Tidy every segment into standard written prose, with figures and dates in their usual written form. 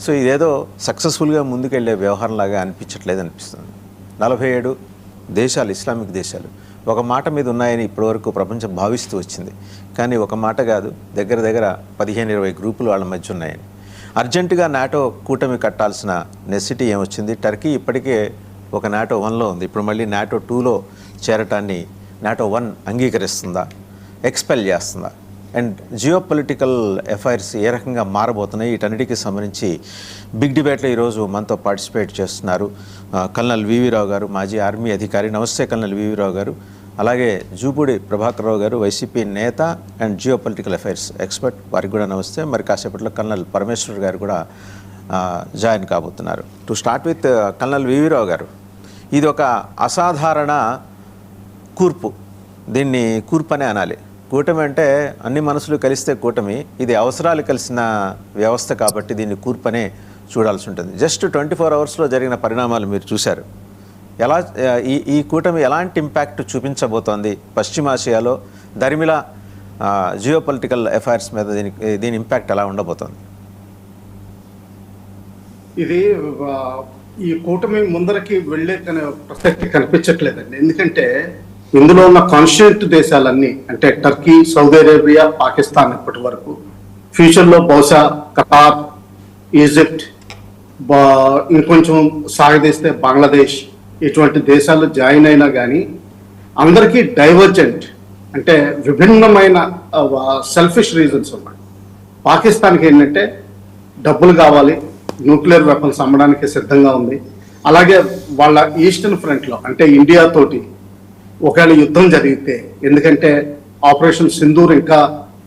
So ఇదేదో సక్సెస్ఫుల్గా ముందుకెళ్లే వ్యవహారంలాగా అనిపించట్లేదు. 47 దేశాలు, ఇస్లామిక్ దేశాలు ఒక మాట మీద ఉన్నాయని ఇప్పటివరకు ప్రపంచం భావిస్తూ వచ్చింది. కానీ ఒక మాట కాదు, దగ్గర 15-20 గ్రూపులు వాళ్ళ మధ్య ఉన్నాయని. అర్జెంటుగా నాటో కూటమి కట్టాల్సిన నెసిటీ ఏమొచ్చింది? టర్కీ ఇప్పటికే ఒక నాటో 1లో ఉంది. ఇప్పుడు మళ్ళీ నాటో 2లో చేరటాన్ని నాటో 1 అంగీకరిస్తుందా, ఎక్స్పెల్ చేస్తుందా? అండ్ జియో పొలిటికల్ అఫైర్స్ ఏ రకంగా మారబోతున్నాయి, వీటన్నిటికీ సంబంధించి బిగ్ డిబేట్లో ఈరోజు మనతో పార్టిసిపేట్ చేస్తున్నారు కల్నల్ వివి రావు గారు, మాజీ ఆర్మీ అధికారి. నమస్తే కల్నల్ వివి రావు గారు. అలాగే జూపూడి ప్రభాకర్ రావు గారు, వైసీపీ నేత and geo political affairs expert, వారికి కూడా నమస్తే. మరి కాసేపట్లో కల్నల్ పరమేశ్వర్ గారు కూడా జాయిన్ కాబోతున్నారు. To start with colonel V V Rao garu, ఇది ఒక అసాధారణ కూర్పు, దీన్ని కూర్పు అనే అనాలి. కూటమి అంటే అన్ని మనసులు కలిస్తే కూటమి, ఇది అవసరాలు కలిసిన వ్యవస్థ కాబట్టి దీన్ని కూర్పనే చూడాల్సి ఉంటుంది. జస్ట్ 24 అవర్స్లో జరిగిన పరిణామాలు మీరు చూశారు. ఎలా ఈ కూటమి ఎలాంటి ఇంపాక్ట్ చూపించబోతోంది పశ్చిమాసియాలో, దరిమిల జియో పొలిటికల్ అఫైర్స్ మీద దీని ఇంపాక్ట్ ఎలా ఉండబోతోంది? ఇది ఈ కూటమి ముందరకి వెళ్ళే ప్రసక్తి కనిపించట్లేదండి. ఎందుకంటే ఇందులో ఉన్న కాన్స్టిట్యూంట్ దేశాలన్నీ, అంటే టర్కీ, సౌదీ అరేబియా, పాకిస్తాన్ ఇప్పటి వరకు, ఫ్యూచర్లో బహుశా ఖతార్, ఈజిప్ట్, ఇంకొంచెం సాగదీస్తే బంగ్లాదేశ్, ఇటువంటి దేశాలు జాయిన్ అయినా కానీ అందరికీ డైవర్జెంట్, అంటే విభిన్నమైన సెల్ఫిష్ రీజన్స్ ఉన్నాయి. పాకిస్తాన్కి ఏంటంటే డబ్బులు కావాలి, న్యూక్లియర్ వెపన్స్ అమ్మడానికి సిద్ధంగా ఉంది. అలాగే వాళ్ళ ఈస్టర్న్ ఫ్రంట్లో, అంటే ఇండియా తోటి ఒకవేళ యుద్ధం జరిగితే, ఎందుకంటే ఆపరేషన్ సింధూర్ ఇంకా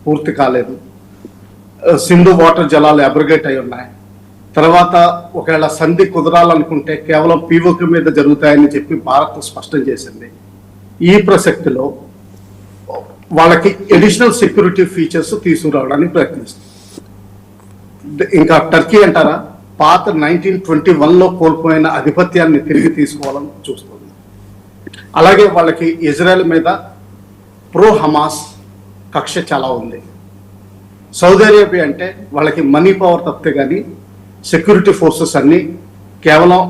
పూర్తి కాలేదు, సింధు వాటర్ జలాలు అబ్రిగేట్ అయి ఉన్నాయి. తర్వాత ఒకవేళ సంధి కుదరాలనుకుంటే కేవలం పీఓకే మీద జరుగుతాయని చెప్పి భారత్ స్పష్టం చేసింది. ఈ ప్రసక్తిలో వాళ్ళకి అడిషనల్ సెక్యూరిటీ ఫీచర్స్ తీసుకురావడానికి ప్రయత్నిస్తుంది. ఇంకా టర్కీ అంటారా, పాత 1921లో కోల్పోయిన ఆధిపత్యాన్ని తిరిగి తీసుకోవాలని చూస్తుంది. అలాగే వాళ్ళకి ఇజ్రాయెల్ మీద ప్రో హమాస్ కక్ష చాలా ఉంది. సౌదీ అరేబియా అంటే వాళ్ళకి మనీ పవర్ తప్పితే కానీ సెక్యూరిటీ ఫోర్సెస్ అన్నీ కేవలం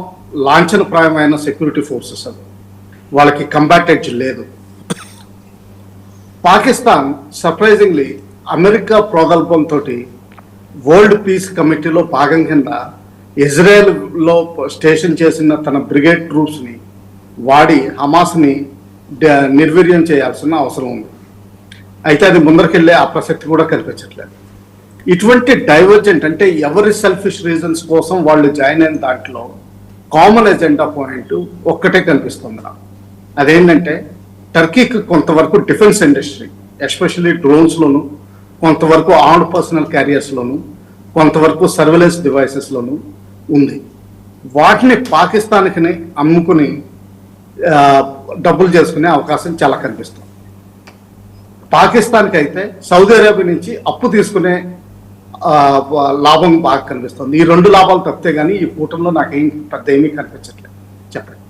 లాంఛనప్రాయమైన సెక్యూరిటీ ఫోర్సెస్, అది వాళ్ళకి కంబాట్ ఎడ్జ్ లేదు. పాకిస్తాన్ సర్ప్రైజింగ్లీ అమెరికా ప్రోగల్భంతో వరల్డ్ పీస్ కమిటీలో భాగం కింద ఇజ్రాయెల్లో స్టేషన్ చేసిన తన బ్రిగేడ్ ట్రూప్స్ని వాడి హమాస్ని నిర్వీర్యం చేయాల్సిన అవసరం ఉంది. అయితే అది ముందరికెళ్ళే ఆ ప్రసక్తి కూడా కనిపించట్లేదు. ఇటువంటి డైవర్జెంట్, అంటే ఎవరి సెల్ఫిష్ రీజన్స్ కోసం వాళ్ళు జాయిన్ అయిన దాంట్లో కామన్ ఎజెండా పాయింట్ ఒక్కటే కనిపిస్తుంది నాకు. అదేంటంటే టర్కీకి కొంతవరకు డిఫెన్స్ ఇండస్ట్రీ, ఎస్పెషల్లీ డ్రోన్స్లోను, కొంతవరకు ఆర్మ్డ్ పర్సనల్ క్యారియర్స్లోను, కొంతవరకు సర్వేలెన్స్ డివైసెస్లోను ఉంది. వాటిని పాకిస్తాన్కి అమ్ముకుని డబ్బులు చేసుకునే అవకాశం చాలా కనిపిస్తుంది. పాకిస్తాన్కి అయితే సౌదీ అరేబియా నుంచి అప్పు తీసుకునే లాభం బాగా కనిపిస్తుంది. ఈ 2 లాభాలు తప్పితే కానీ ఈ కూటమిలో నాకేం పెద్ద ఏమీ కనిపించట్లేదు. చెప్పండి.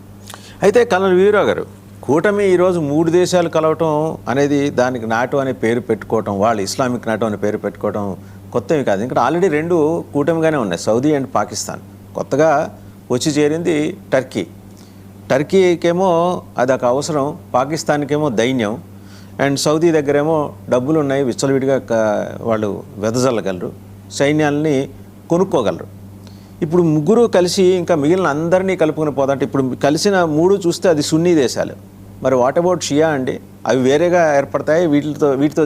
అయితే కల్నల్ వీరరావు గారు, కూటమి ఈరోజు 3 దేశాలు కలవటం అనేది, దానికి నాటో అనే పేరు పెట్టుకోవటం, వాళ్ళు ఇస్లామిక్ నాటో అనే పేరు పెట్టుకోవటం కొత్తవి కాదు. ఇంకా ఆల్రెడీ 2 కూటమిగానే ఉన్నాయి, సౌదీ అండ్ పాకిస్తాన్. కొత్తగా వచ్చి చేరింది టర్కీ. టర్కీకేమో అదొక అవసరం, పాకిస్తాన్కేమో దైన్యం, అండ్ సౌదీ దగ్గరేమో డబ్బులు ఉన్నాయి, విచ్చలవిడిగా వాళ్ళు వెదజల్లగలరు, సైన్యాలని కొనుక్కోగలరు. ఇప్పుడు ముగ్గురు కలిసి ఇంకా మిగిలిన అందరినీ కలుపుకుని పోదంటే, ఇప్పుడు కలిసిన 3 చూస్తే అది సున్నీ దేశాలు. మరి వాట్ అబౌట్ షియా అండి? అవి వేరేగా ఏర్పడతాయి, వీటితో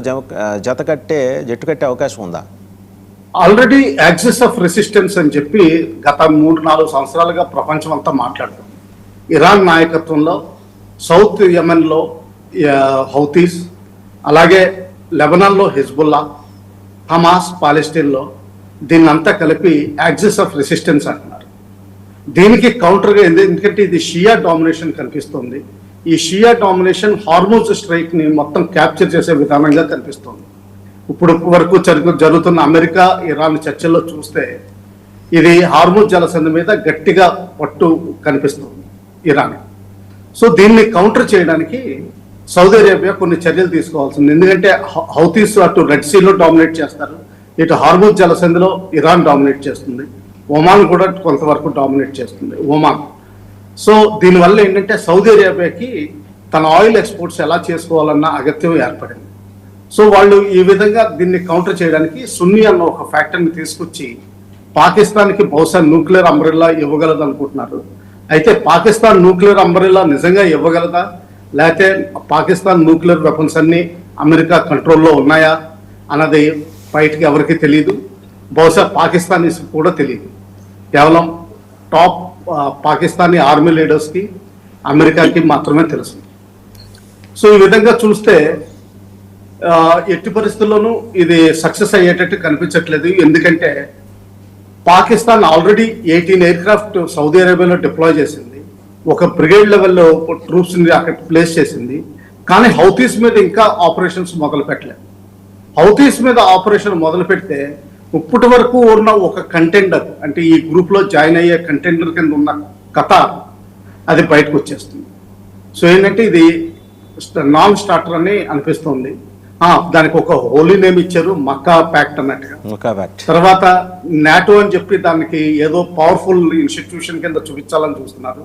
జట్టు కట్టే అవకాశం ఉందా? ఆల్రెడీ యాక్సిస్ ఆఫ్ రెసిస్టెన్స్ అని చెప్పి గత 3-4 సంవత్సరాలుగా ప్రపంచం అంతా మాట్లాడుతుంది. ఇరాన్ నాయకత్వంలో సౌత్ యెమెన్లో హౌతీస్, అలాగే లెబనాన్లో హిజ్బుల్లా, హమాస్ పాలెస్టైన్లో, దీన్నంతా కలిపి యాక్సిస్ ఆఫ్ రెసిస్టెన్స్ అంటున్నారు. దీనికి కౌంటర్గా ఎందుకంటే ఇది షియా డామినేషన్ కనిపిస్తుంది. ఈ షియా డామినేషన్ హార్మోజ్ స్ట్రైక్ని మొత్తం క్యాప్చర్ చేసే విధానంగా కనిపిస్తుంది. ఇప్పుడు వరకు జరుగుతున్న అమెరికా ఇరాన్ చర్చల్లో చూస్తే ఇది హార్మోజ్ జలసంధి మీద గట్టిగా పట్టు కనిపిస్తుంది ఇరాన్. సో దీన్ని కౌంటర్ చేయడానికి సౌదీ అరేబియా కొన్ని చర్యలు తీసుకోవాల్సింది. ఎందుకంటే హౌతీస్ అటు రెడ్ సీలో డామినేట్ చేస్తారు, ఇటు హార్మోజ్ జలసంధిలో ఇరాన్ డామినేట్ చేస్తుంది. ఒమాన్ కూడా కొంతవరకు డామినేట్ చేస్తుంది ఒమాన్. సో దీనివల్ల ఏంటంటే సౌదీ అరేబియాకి తన ఆయిల్ ఎక్స్పోర్ట్స్ ఎలా చేసుకోవాలన్న అగత్యం ఏర్పడింది. సో వాళ్ళు ఈ విధంగా దీన్ని కౌంటర్ చేయడానికి సున్నీ అన్న ఒక ఫ్యాక్టర్ని తీసుకొచ్చి పాకిస్తాన్కి బహుశా న్యూక్లియర్ అంబ్రెల్లా ఇవ్వగలదు అనుకుంటున్నారు. అయితే పాకిస్తాన్ న్యూక్లియర్ అంబ్రెల్లా నిజంగా ఇవ్వగలదా, లేకపోతే పాకిస్తాన్ న్యూక్లియర్ వెపన్స్ అన్ని అమెరికా కంట్రోల్లో ఉన్నాయా అన్నది బయటికి ఎవరికి తెలియదు. బహుశా పాకిస్తానీస్ కూడా తెలియదు. కేవలం టాప్ పాకిస్తానీ ఆర్మీ లీడర్స్కి, అమెరికాకి మాత్రమే తెలుసు. సో ఈ విధంగా చూస్తే ఎట్టి పరిస్థితుల్లోనూ ఇది సక్సెస్ అయ్యేటట్టు కనిపించట్లేదు. ఎందుకంటే పాకిస్తాన్ ఆల్రెడీ 18 ఎయిర్క్రాఫ్ట్ సౌదీ అరేబియాలో డిప్లాయ్ చేసింది, ఒక బ్రిగేడ్ లెవెల్లో ట్రూప్స్ని అక్కడ ప్లేస్ చేసింది. కానీ హౌతీస్ మీద ఇంకా ఆపరేషన్స్ మొదలు పెట్టలేదు. హౌతీస్ మీద ఆపరేషన్ మొదలు పెడితే ఇప్పటి వరకు ఉన్న ఒక కంటెండర్, అంటే ఈ గ్రూప్లో జాయిన్ అయ్యే కంటెండర్ కింద ఉన్న ఖతార్, అది బయటకు వచ్చేస్తుంది. సో ఏంటంటే ఇది నాన్ స్టార్టర్ అని అనిపిస్తుంది. దానికి ఒక హోలీ నేమ్ ఇచ్చారు, మక్కా ప్యాక్ట్ అన్నట్టుగా. తర్వాత నాటో అని చెప్పి దానికి ఏదో పవర్ఫుల్ ఇన్స్టిట్యూషన్ కింద చూపించాలని చూస్తున్నారు.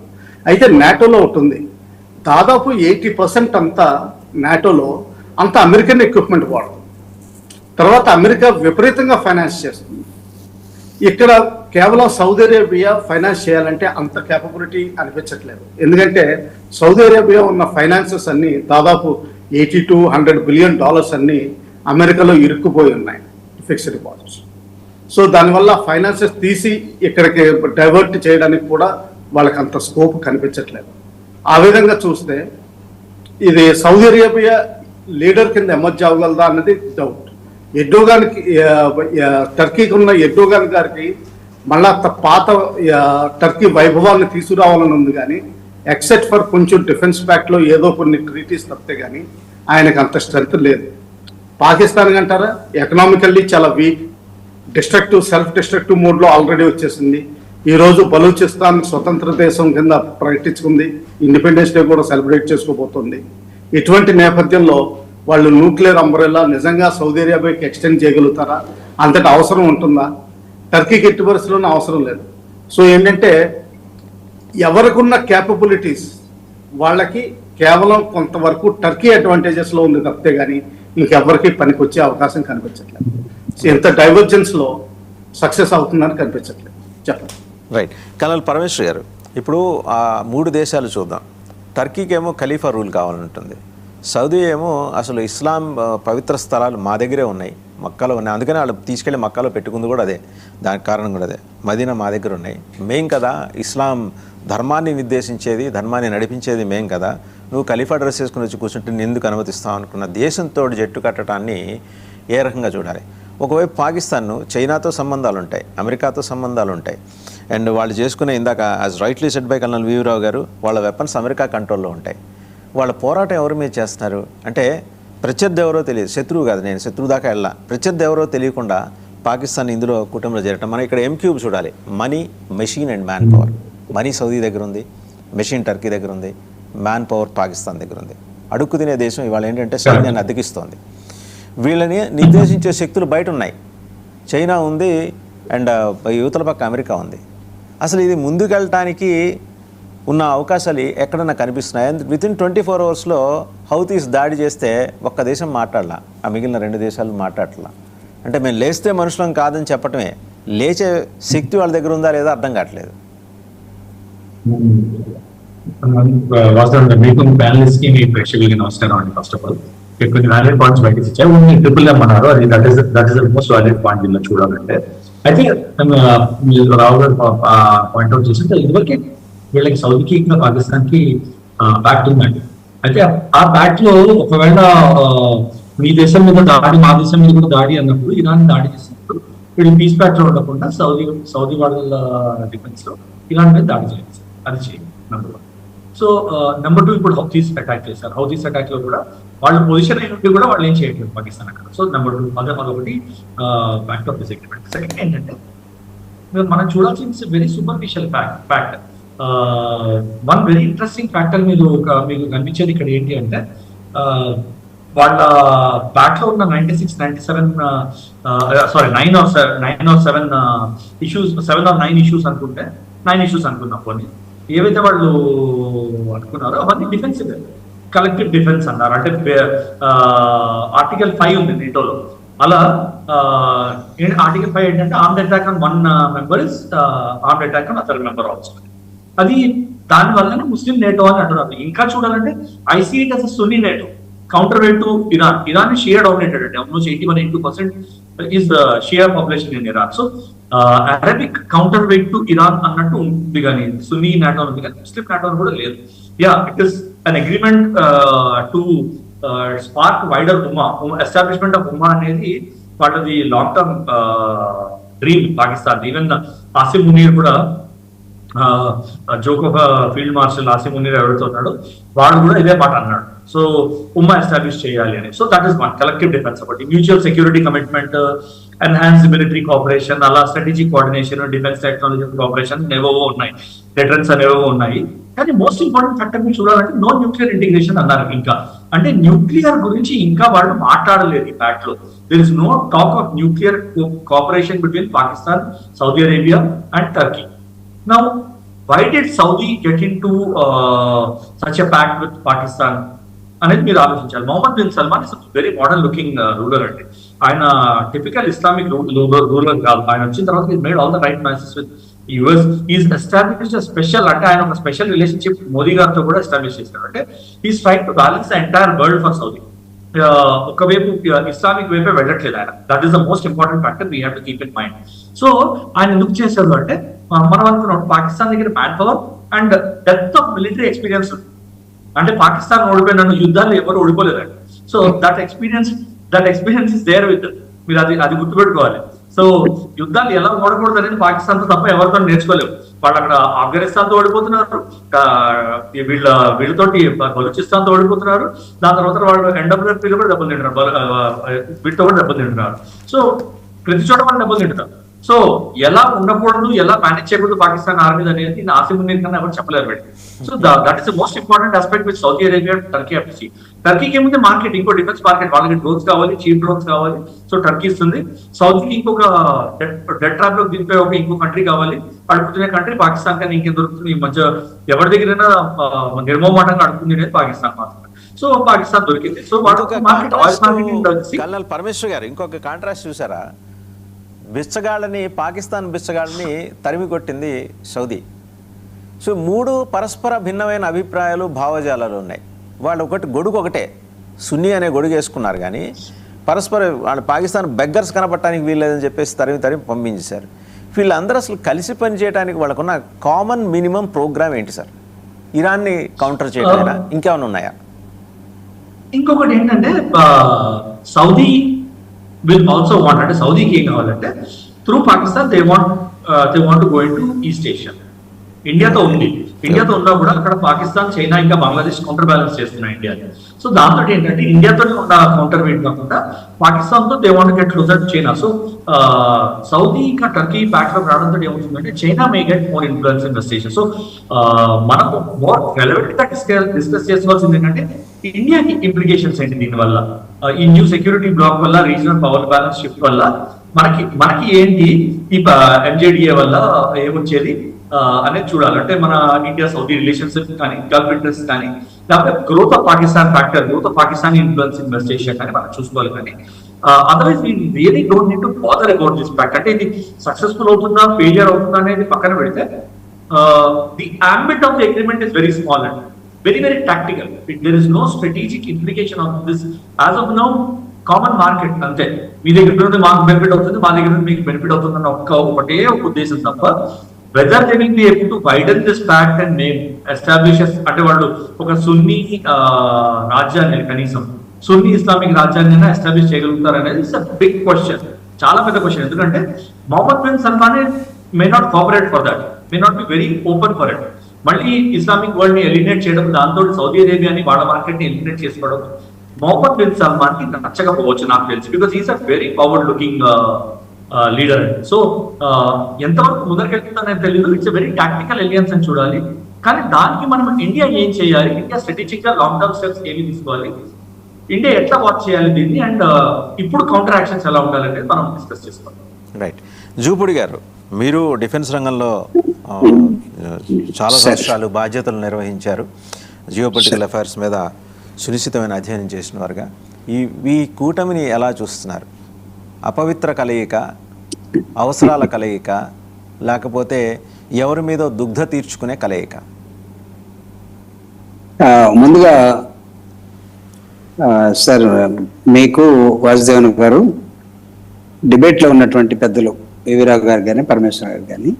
అయితే నాటోలో ఒకటి ఉంది, దాదాపు 80% అంతా నాటోలో అంత అమెరికన్ ఎక్విప్మెంట్ వాడుతుంది. తర్వాత అమెరికా విపరీతంగా ఫైనాన్స్ చేస్తుంది. ఇక్కడ కేవలం సౌదీ అరేబియా ఫైనాన్స్ చేయాలంటే అంత కేపబిలిటీ అనిపించట్లేదు. ఎందుకంటే సౌదీ అరేబియా ఉన్న ఫైనాన్సెస్ అన్ని దాదాపు $80 to $100 బిలియన్ అన్ని అమెరికాలో ఇరుక్కుపోయి ఉన్నాయి, ఫిక్స్డ్ డిపాజిట్స్. సో దానివల్ల ఫైనాన్సెస్ తీసి ఇక్కడికి డైవర్ట్ చేయడానికి కూడా వాళ్ళకి అంత స్కోప్ కనిపించట్లేదు. ఆ విధంగా చూస్తే ఇది సౌదీ అరేబియా లీడర్ కింద ఎమర్జ్ అవ్వగలదా అన్నది డౌట్. ఎర్డోగాన్కి, టర్కీకి ఉన్న ఎర్డోగాన్ గారికి మళ్ళా పాత టర్కీ వైభవాన్ని తీసుకురావాలని ఉంది. కానీ ఎక్సెప్ట్ ఫర్ కొంచెం డిఫెన్స్ ప్యాక్ట్లో ఏదో కొన్ని ట్రీటీస్ తప్పితే కానీ ఆయనకు అంత స్ట్రెంత్ లేదు. పాకిస్తాన్ అంటారా, ఎకనామికల్లీ చాలా వీక్, సెల్ఫ్ డిస్ట్రక్టివ్ మోడ్లో ఆల్రెడీ వచ్చేసింది. ఈరోజు బలూచిస్తాన్ స్వతంత్ర దేశం కింద ప్రకటించుకుంది, ఇండిపెండెన్స్ డే కూడా సెలబ్రేట్ చేసుకోబోతుంది. ఇటువంటి నేపథ్యంలో వాళ్ళు న్యూక్లియర్ అంబ్రెల్లా నిజంగా సౌదీ అరేబియాకి ఎక్స్టెండ్ చేయగలుగుతారా? అంతటి అవసరం ఉంటుందా? టర్కీకి ఎట్టి పరిస్థితుల్లోనూ అవసరం లేదు. సో ఏంటంటే ఎవరికున్న క్యాపబిలిటీస్ వాళ్ళకి కేవలం కొంతవరకు టర్కీ అడ్వాంటేజెస్లో ఉంది తప్పితే కానీ ఇంకెవరికి పనికి వచ్చే అవకాశం కనిపించట్లేదు. సో ఇంత డైవర్జెన్స్లో సక్సెస్ అవుతుందని కనిపించట్లేదు. చెప్పండి. రైట్. కనల్ పరమేశ్వర్ గారు, ఇప్పుడు ఆ 3 దేశాలు చూద్దాం. టర్కీకి ఏమో ఖలీఫా రూల్ కావాలంటుంది, సౌదీ ఏమో అసలు ఇస్లాం పవిత్ర స్థలాలు మా దగ్గరే ఉన్నాయి, మక్కాలో ఉన్నాయి, అందుకని వాళ్ళు తీసుకెళ్ళి మక్కాలో పెట్టుకుంది కూడా అదే, దానికి కారణం కూడా అదే. మదీనా మా దగ్గర ఉన్నాయి, మేం కదా ఇస్లాం ధర్మాన్ని నిర్దేశించేది, ధర్మాన్ని నడిపించేది మేం కదా, నువ్వు ఖలీఫా డ్రెస్ వేసుకుని వచ్చి కూర్చుంటే నేను ఎందుకు అనుమతిస్తావు అనుకున్న దేశంతో జట్టు కట్టడాన్ని ఏ రకంగా చూడాలి? ఒకవైపు పాకిస్తాన్ చైనాతో సంబంధాలు ఉంటాయి, అమెరికాతో సంబంధాలు ఉంటాయి, అండ్ వాళ్ళు చేసుకునే ఇందాక as rightly said by colonel వీవరావు గారు, వాళ్ళ వెపన్స్ అమెరికా కంట్రోల్లో ఉంటాయి. వాళ్ళ పోరాటం ఎవరి మీద చేస్తున్నారు అంటే ప్రత్యర్థి ఎవరో తెలియదు, శత్రువు కాదు, నేను శత్రువు దాకా వెళ్ళా, ప్రత్యర్థి ఎవరో తెలియకుండా పాకిస్తాన్ ఇందులో కూటమిలో చేరటం. మనం ఇక్కడ M³ చూడాలి, money, machine and man power. Money Saudi దగ్గర ఉంది, మెషిన్ టర్కీ దగ్గర ఉంది, మ్యాన్ పవర్ పాకిస్తాన్ దగ్గర ఉంది. అడుక్కు తినే దేశం ఇవాళ ఏంటంటే సైన్యాన్ని అద్దెకిస్తోంది. వీళ్ళని నిర్దేశించే శక్తులు బయట ఉన్నాయి, చైనా ఉంది అండ్ యువతల పక్క అమెరికా ఉంది. అసలు ఇది ముందుకెళ్ళటానికి ఉన్న అవకాశాలు ఎక్కడన్నా కనిపిస్తున్నాయి? వితిన్ 24 అవర్స్లో హౌతీస్ దాడి చేస్తే ఒక్క దేశం మాట్లాడలా, ఆ మిగిలిన 2 దేశాలు మాట్లాడలా. అంటే మేము లేస్తే మనుషులం కాదని చెప్పటమే, లేచే శక్తి వాళ్ళ దగ్గర ఉందా లేదా అర్థం కావట్లేదు. వాస్తవంగా మీకు ప్యానలిస్ట్ కి మీ ప్రేక్షకులకి నమస్కారం అండి. ఫస్ట్ ఆఫ్ ఆల్ కొన్ని వ్యాలిడ్ పాయింట్స్ బయటకు ఇచ్చారు, ట్రిపుల్ ఎం అన్నారు, అది that is most valid point దీనిలో చూడాలంటే. అయితే రావు గారు పాయింట్అవుట్ చేసింటే ఇదివరకే వీళ్ళకి సౌదీకి పాకిస్తాన్ కి ప్యాక్ట్ ఉందండి. అయితే ఆ ప్యాక్ట్ లో ఒకవేళ మీ దేశం మీద దాడి, మా దేశం మీద కూడా దాడి అన్నప్పుడు, ఇరాన్ దాడి చేసినప్పుడు వీళ్ళు పీస్ ప్యాక్ట్ లో ఉండకుండా సౌదీ వాళ్ళ డిఫెన్స్ లో ఇరాన్ మీద దాడి చేయాలి, అది చేయండి నెంబర్ 1. సో నెంబర్ 2 ఇప్పుడు హౌతీస్ అటాక్ చేశారు. హౌతీస్ అటాక్ లో కూడా వాళ్ళు పొజిషన్ అయినట్టు కూడా వాళ్ళు ఏం చేయట్లేదు పాకిస్తాన్ అక్కడ. సో నెంబర్ 2 అదొకటి pact of this agreement. Second ఏంటంటే మనం చూడాల్సిన very superficial fact, one very interesting factor మీకు కనిపించేది ఇక్కడ ఏంటి అంటే వాళ్ళ బ్యాక్ లో ఉన్న 96, 97 sorry 9 or 7 issues, 7 or 9 issues అనుకుంటే, 9 ఇష్యూస్ అనుకున్నాం కొన్ని, ఏవైతే వాళ్ళు అనుకున్నారో అవన్నీ డిఫెన్సివ్, కలెక్టివ్ డిఫెన్స్ అన్నారు. అంటే ఆర్టికల్ 5 ఉంది నేటోలో. అలా ఆర్టికల్ 5 ఏంటంటే armed attack on one member is armed attack on other member also. అది దాని వల్లనే ముస్లిం నేటో అని అంటున్నారు. ఇంకా చూడాలంటే I see it as Sunni NATO, counter weight to Iran. Iran Shia dominated అండి, almost 81-82% is Shia population in Iran. So Arabic counter weight to Iran అన్నట్టు ఉంది, కానీ సున్నీ నాటో ఉంది, కానీ ముస్లిం నాటో కూడా లేదు. Yeah, it is an agreement to spark wider ummah, establishment of ummah అనేది వాళ్ళది long term dream Pakistan. Even Asim Munir కూడా, joke field marshal Asim Munir ఎవరితో ఉన్నాడు వాడు కూడా ఇదే మాట అన్నాడు. సో ఉమ్మా ఎస్టాబ్లిష్ చేయాలి అని. So that is one collective defence. ఒకటి mutual security commitment, enhance military cooperation, అలా strategic coordination, defence technology cooperation ఏవేవో ఉన్నాయి, డెటరెన్స్ అనేవో ఉన్నాయి. కానీ మోస్ట్ ఇంపార్టెంట్ ఫ్యాక్టర్ మీరు చూడాలంటే నో న్యూక్లియర్ ఇంటిగ్రేషన్ అన్నారు. ఇంకా అంటే న్యూక్లియర్ గురించి ఇంకా వాళ్ళు మాట్లాడలేదు ఈ ప్యాక్ట్ లో. There is no talk of nuclear cooperation between Pakistan, Saudi Arabia and Turkey. Now, why did Saudi get into such a pact with Pakistan? అనేది మీరు ఆలోచించాలి. Mohammed bin Salman is very modern looking ruler అండి. ఆయన typical Islamic ruler కాదు. ఆయన వచ్చిన తర్వాత made all the right matches with US. Is establish special, అంటే ఆయన ఒక స్పెషల్ రిలేషన్షిప్ మోదీ గారితో కూడా ఎస్టాబ్లిష్ చేశారు. అంటే is trying to balance the entire world for Saudi. ఒకవైపు ఇస్లామిక్ వైపే వెళ్ళట్లేదు ఆయన. That is the most important factor we have to keep in mind. So ఆయన ఎందుకు చేశారు అంటే, మనం అనుకున్నాం పాకిస్తాన్ దగ్గర man power and depth of military experience. అంటే పాకిస్తాన్ ఓడిపోయిన యుద్ధాలు ఎవరు ఓడిపోలేదండి. So that experience is there with. మీరు అది గుర్తుపెట్టుకోవాలి. సో యుద్ధాలు ఎలా ఓడకూడదు అనేది పాకిస్తాన్ తో తప్ప ఎవరితో నేర్చుకోలేవు. వాళ్ళు అక్కడ ఆఫ్ఘనిస్తాన్ తో ఓడిపోతున్నారు, వీళ్ళతోటి బలూచిస్తాన్ తో ఓడిపోతున్నారు, దాని తర్వాత వాళ్ళు ఎన్డబ్ల్యూఎఫ్ కూడా దెబ్బలు తింటున్నారు, వీటితో కూడా దెబ్బలు తింటున్నారు. సో ప్రతి చోట వాళ్ళు దెబ్బలు తింటున్నారు. సో ఎలా ఉండకూడదు, ఎలా మేనేజ్ చేయకూడదు పాకిస్తాన్ ఆర్మీ అనేది ఆసిమ్ మునీర్ కన్నా ఎవరు చెప్పలేరు పెట్టి. So that is the most important aspect with Saudi Arabia, Turkey ఎఫ్సి. టర్కీకి ఏముంది మార్కెట్, ఇంకో డిఫెన్స్ మార్కెట్, వాళ్ళకి డ్రోన్స్ కావాలి, చీప్ డ్రోన్స్ కావాలి. సో టర్కీ ఇస్తుంది. సౌదీకి ఇంకొక డెడ్ ట్రాప్ లో దింపే ఇంకో కంట్రీ కావాలి. అడుగుతున్న కంట్రీ పాకిస్తాన్ కానీ ఇంకేం దొరుకుతుంది? ఈ మధ్య ఎవరి దగ్గరైనా నిర్మమాటంగా అడుగుతుంది అనేది పాకిస్తాన్ మాత్రమే. సో పాకిస్తాన్ దొరికింది. సో కల్నల్ పరమేశ్వర్ గారు ఇంకొక కాంట్రాస్ట్ చూసారా? పాకిస్తాన్ బిచ్చగాళ్ళని తరిమి కొట్టింది సౌదీ. సో 3 పరస్పర భిన్నమైన అభిప్రాయాలు, భావజాలాలు ఉన్నాయి. వాళ్ళు గొడుగు ఒకటే, సున్నీ అనే గొడుగు వేసుకున్నారు. కానీ పరస్పర వాళ్ళు పాకిస్తాన్ బెగ్గర్స్ కనపడటానికి వీల్లేదని చెప్పేసి తరిమి పంపించేశారు. వీళ్ళందరూ అసలు కలిసి పనిచేయడానికి వాళ్ళకున్న కామన్ మినిమం ప్రోగ్రామ్ ఏంటి సార్? ఇరాన్ని కౌంటర్ చేయడం ఇంకేమైనా ఉన్నాయా? ఇంకొకటి ఏంటంటే సౌదీ will also want, అంటే సౌదీకి ఏం కావాలంటే through Pakistan they want to go into East Asia. ఇండియాతో ఉన్నా కూడా అక్కడ పాకిస్తాన్, చైనా ఇంకా బంగ్లాదేశ్ కౌంటర్ బ్యాలెన్స్ చేస్తున్నాయి ఇండియాని. సో దాంతో ఏంటంటే ఇండియాతో ఉన్న కౌంటర్ వెయిట్ కాకుండా పాకిస్తాన్ తో they want get closer to China. So Saudi ఇంకా టర్కీ బ్యాక్ లో రావడంతో ఏమవుతుందంటే China may get more influence in west Asia. So మనకు మోర్ రెలవెంట్ గా డిస్కస్ చేసుకోవాల్సింది ఏంటంటే ఇండియాకి ఇంప్లికేషన్స్ ఏంటి దీనివల్ల, ఈ న్యూ సెక్యూరిటీ బ్లాక్ వల్ల, రీజనల్ పవర్ బ్యాలెన్స్ షిఫ్ట్ వల్ల మనకి ఏంటి, ఈ ఎంజేడిఏ వల్ల ఏమొచ్చేది అనేది చూడాలి. అంటే మన ఇండియా సౌదీ రిలేషన్షిప్ కానీ, గల్ఫ్ ఇంట్రెస్ట్ కానీ, లేకపోతే growth of Pakistan factor, growth of Pakistan influence in west Asia కానీ మనం చూసుకోవాలి. కానీ otherwise we really don't need to bother about this fact. అంటే ఇది సక్సెస్ఫుల్ అవుతుందా, ఫెయిలియర్ అవుతుందా అనేది పక్కన పెడితే the ambit of the agreement is very small and very tactical. There is no strategic implication of this as of now. Common market అంతే, మీ దగ్గర మాకు బెనిఫిట్ అవుతుంది, మా దగ్గర మీకు బెనిఫిట్ అవుతుంది అన్న ఒకటే ఒక ఉద్దేశం తప్ప whether they will be able to వైడన్ this fact and name establishes, అంటే వాళ్ళు ఒక సున్నీ రాజ్యాన్ని, కనీసం సున్నీ ఇస్లామిక్ రాజ్యాన్ని ఎస్టాబ్లిష్ చేయగలుగుతారు అనేది ఇట్స్ అ బిగ్ క్వశ్చన్, చాలా పెద్ద క్వశ్చన్. ఎందుకంటే Mohammed bin Salman may not cooperate for that, may not be very open for it. మళ్ళీ ఇస్లామిక్ వరల్డ్ ని ఎలిమినేట్ చేయడం, దాంతో సౌదీ అరేబియాని వాళ్ళ మార్కెట్ ని ఎలిమినేట్ చేసుకోవడం మొహమ్మద్ బిన్ సల్మాన్ కి నచ్చకపోవచ్చు నాకు తెలిసి, because is a very powered looking leader. So ఎంతవరకు ముందరికెళ్తుందనేది తెలియదు. ఇట్స్ వెరీ టాక్టికల్ ఎలియన్స్ అని చూడాలి. కానీ దానికి మనం ఇండియా ఏం చేయాలి, ఇండియా స్ట్రాటజిక్ గా లాంగ్ టర్మ్ స్టెప్స్ ఏమి తీసుకోవాలి, ఇండియా ఎట్లా వాచ్ చేయాలి దీన్ని, అండ్ ఇప్పుడు కౌంటర్ యాక్షన్స్ ఎలా ఉండాలనేది మనం డిస్కస్ చేసుకుందాం. రైట్. జూపూడి గారు, మీరు డిఫెన్స్ రంగంలో చాలా సంవత్సరాలు బాధ్యతలు నిర్వహించారు. జియోపొలిటికల్ అఫైర్స్ మీద సునిశ్చితమైన అధ్యయనం చేసిన వారుగా ఈ కూటమిని ఎలా చూస్తున్నారు? అపవిత్ర కలయిక, అవసరాల కలయిక, లేకపోతే ఎవరి మీద దుగ్ధ తీర్చుకునే కలయిక? ముందుగా సార్, మీకు వాసుదేవన్ గారు, డిబేట్లో ఉన్నటువంటి పెద్దలు వివిరావు గారు కానీ పరమేశ్వర గారు కానీ,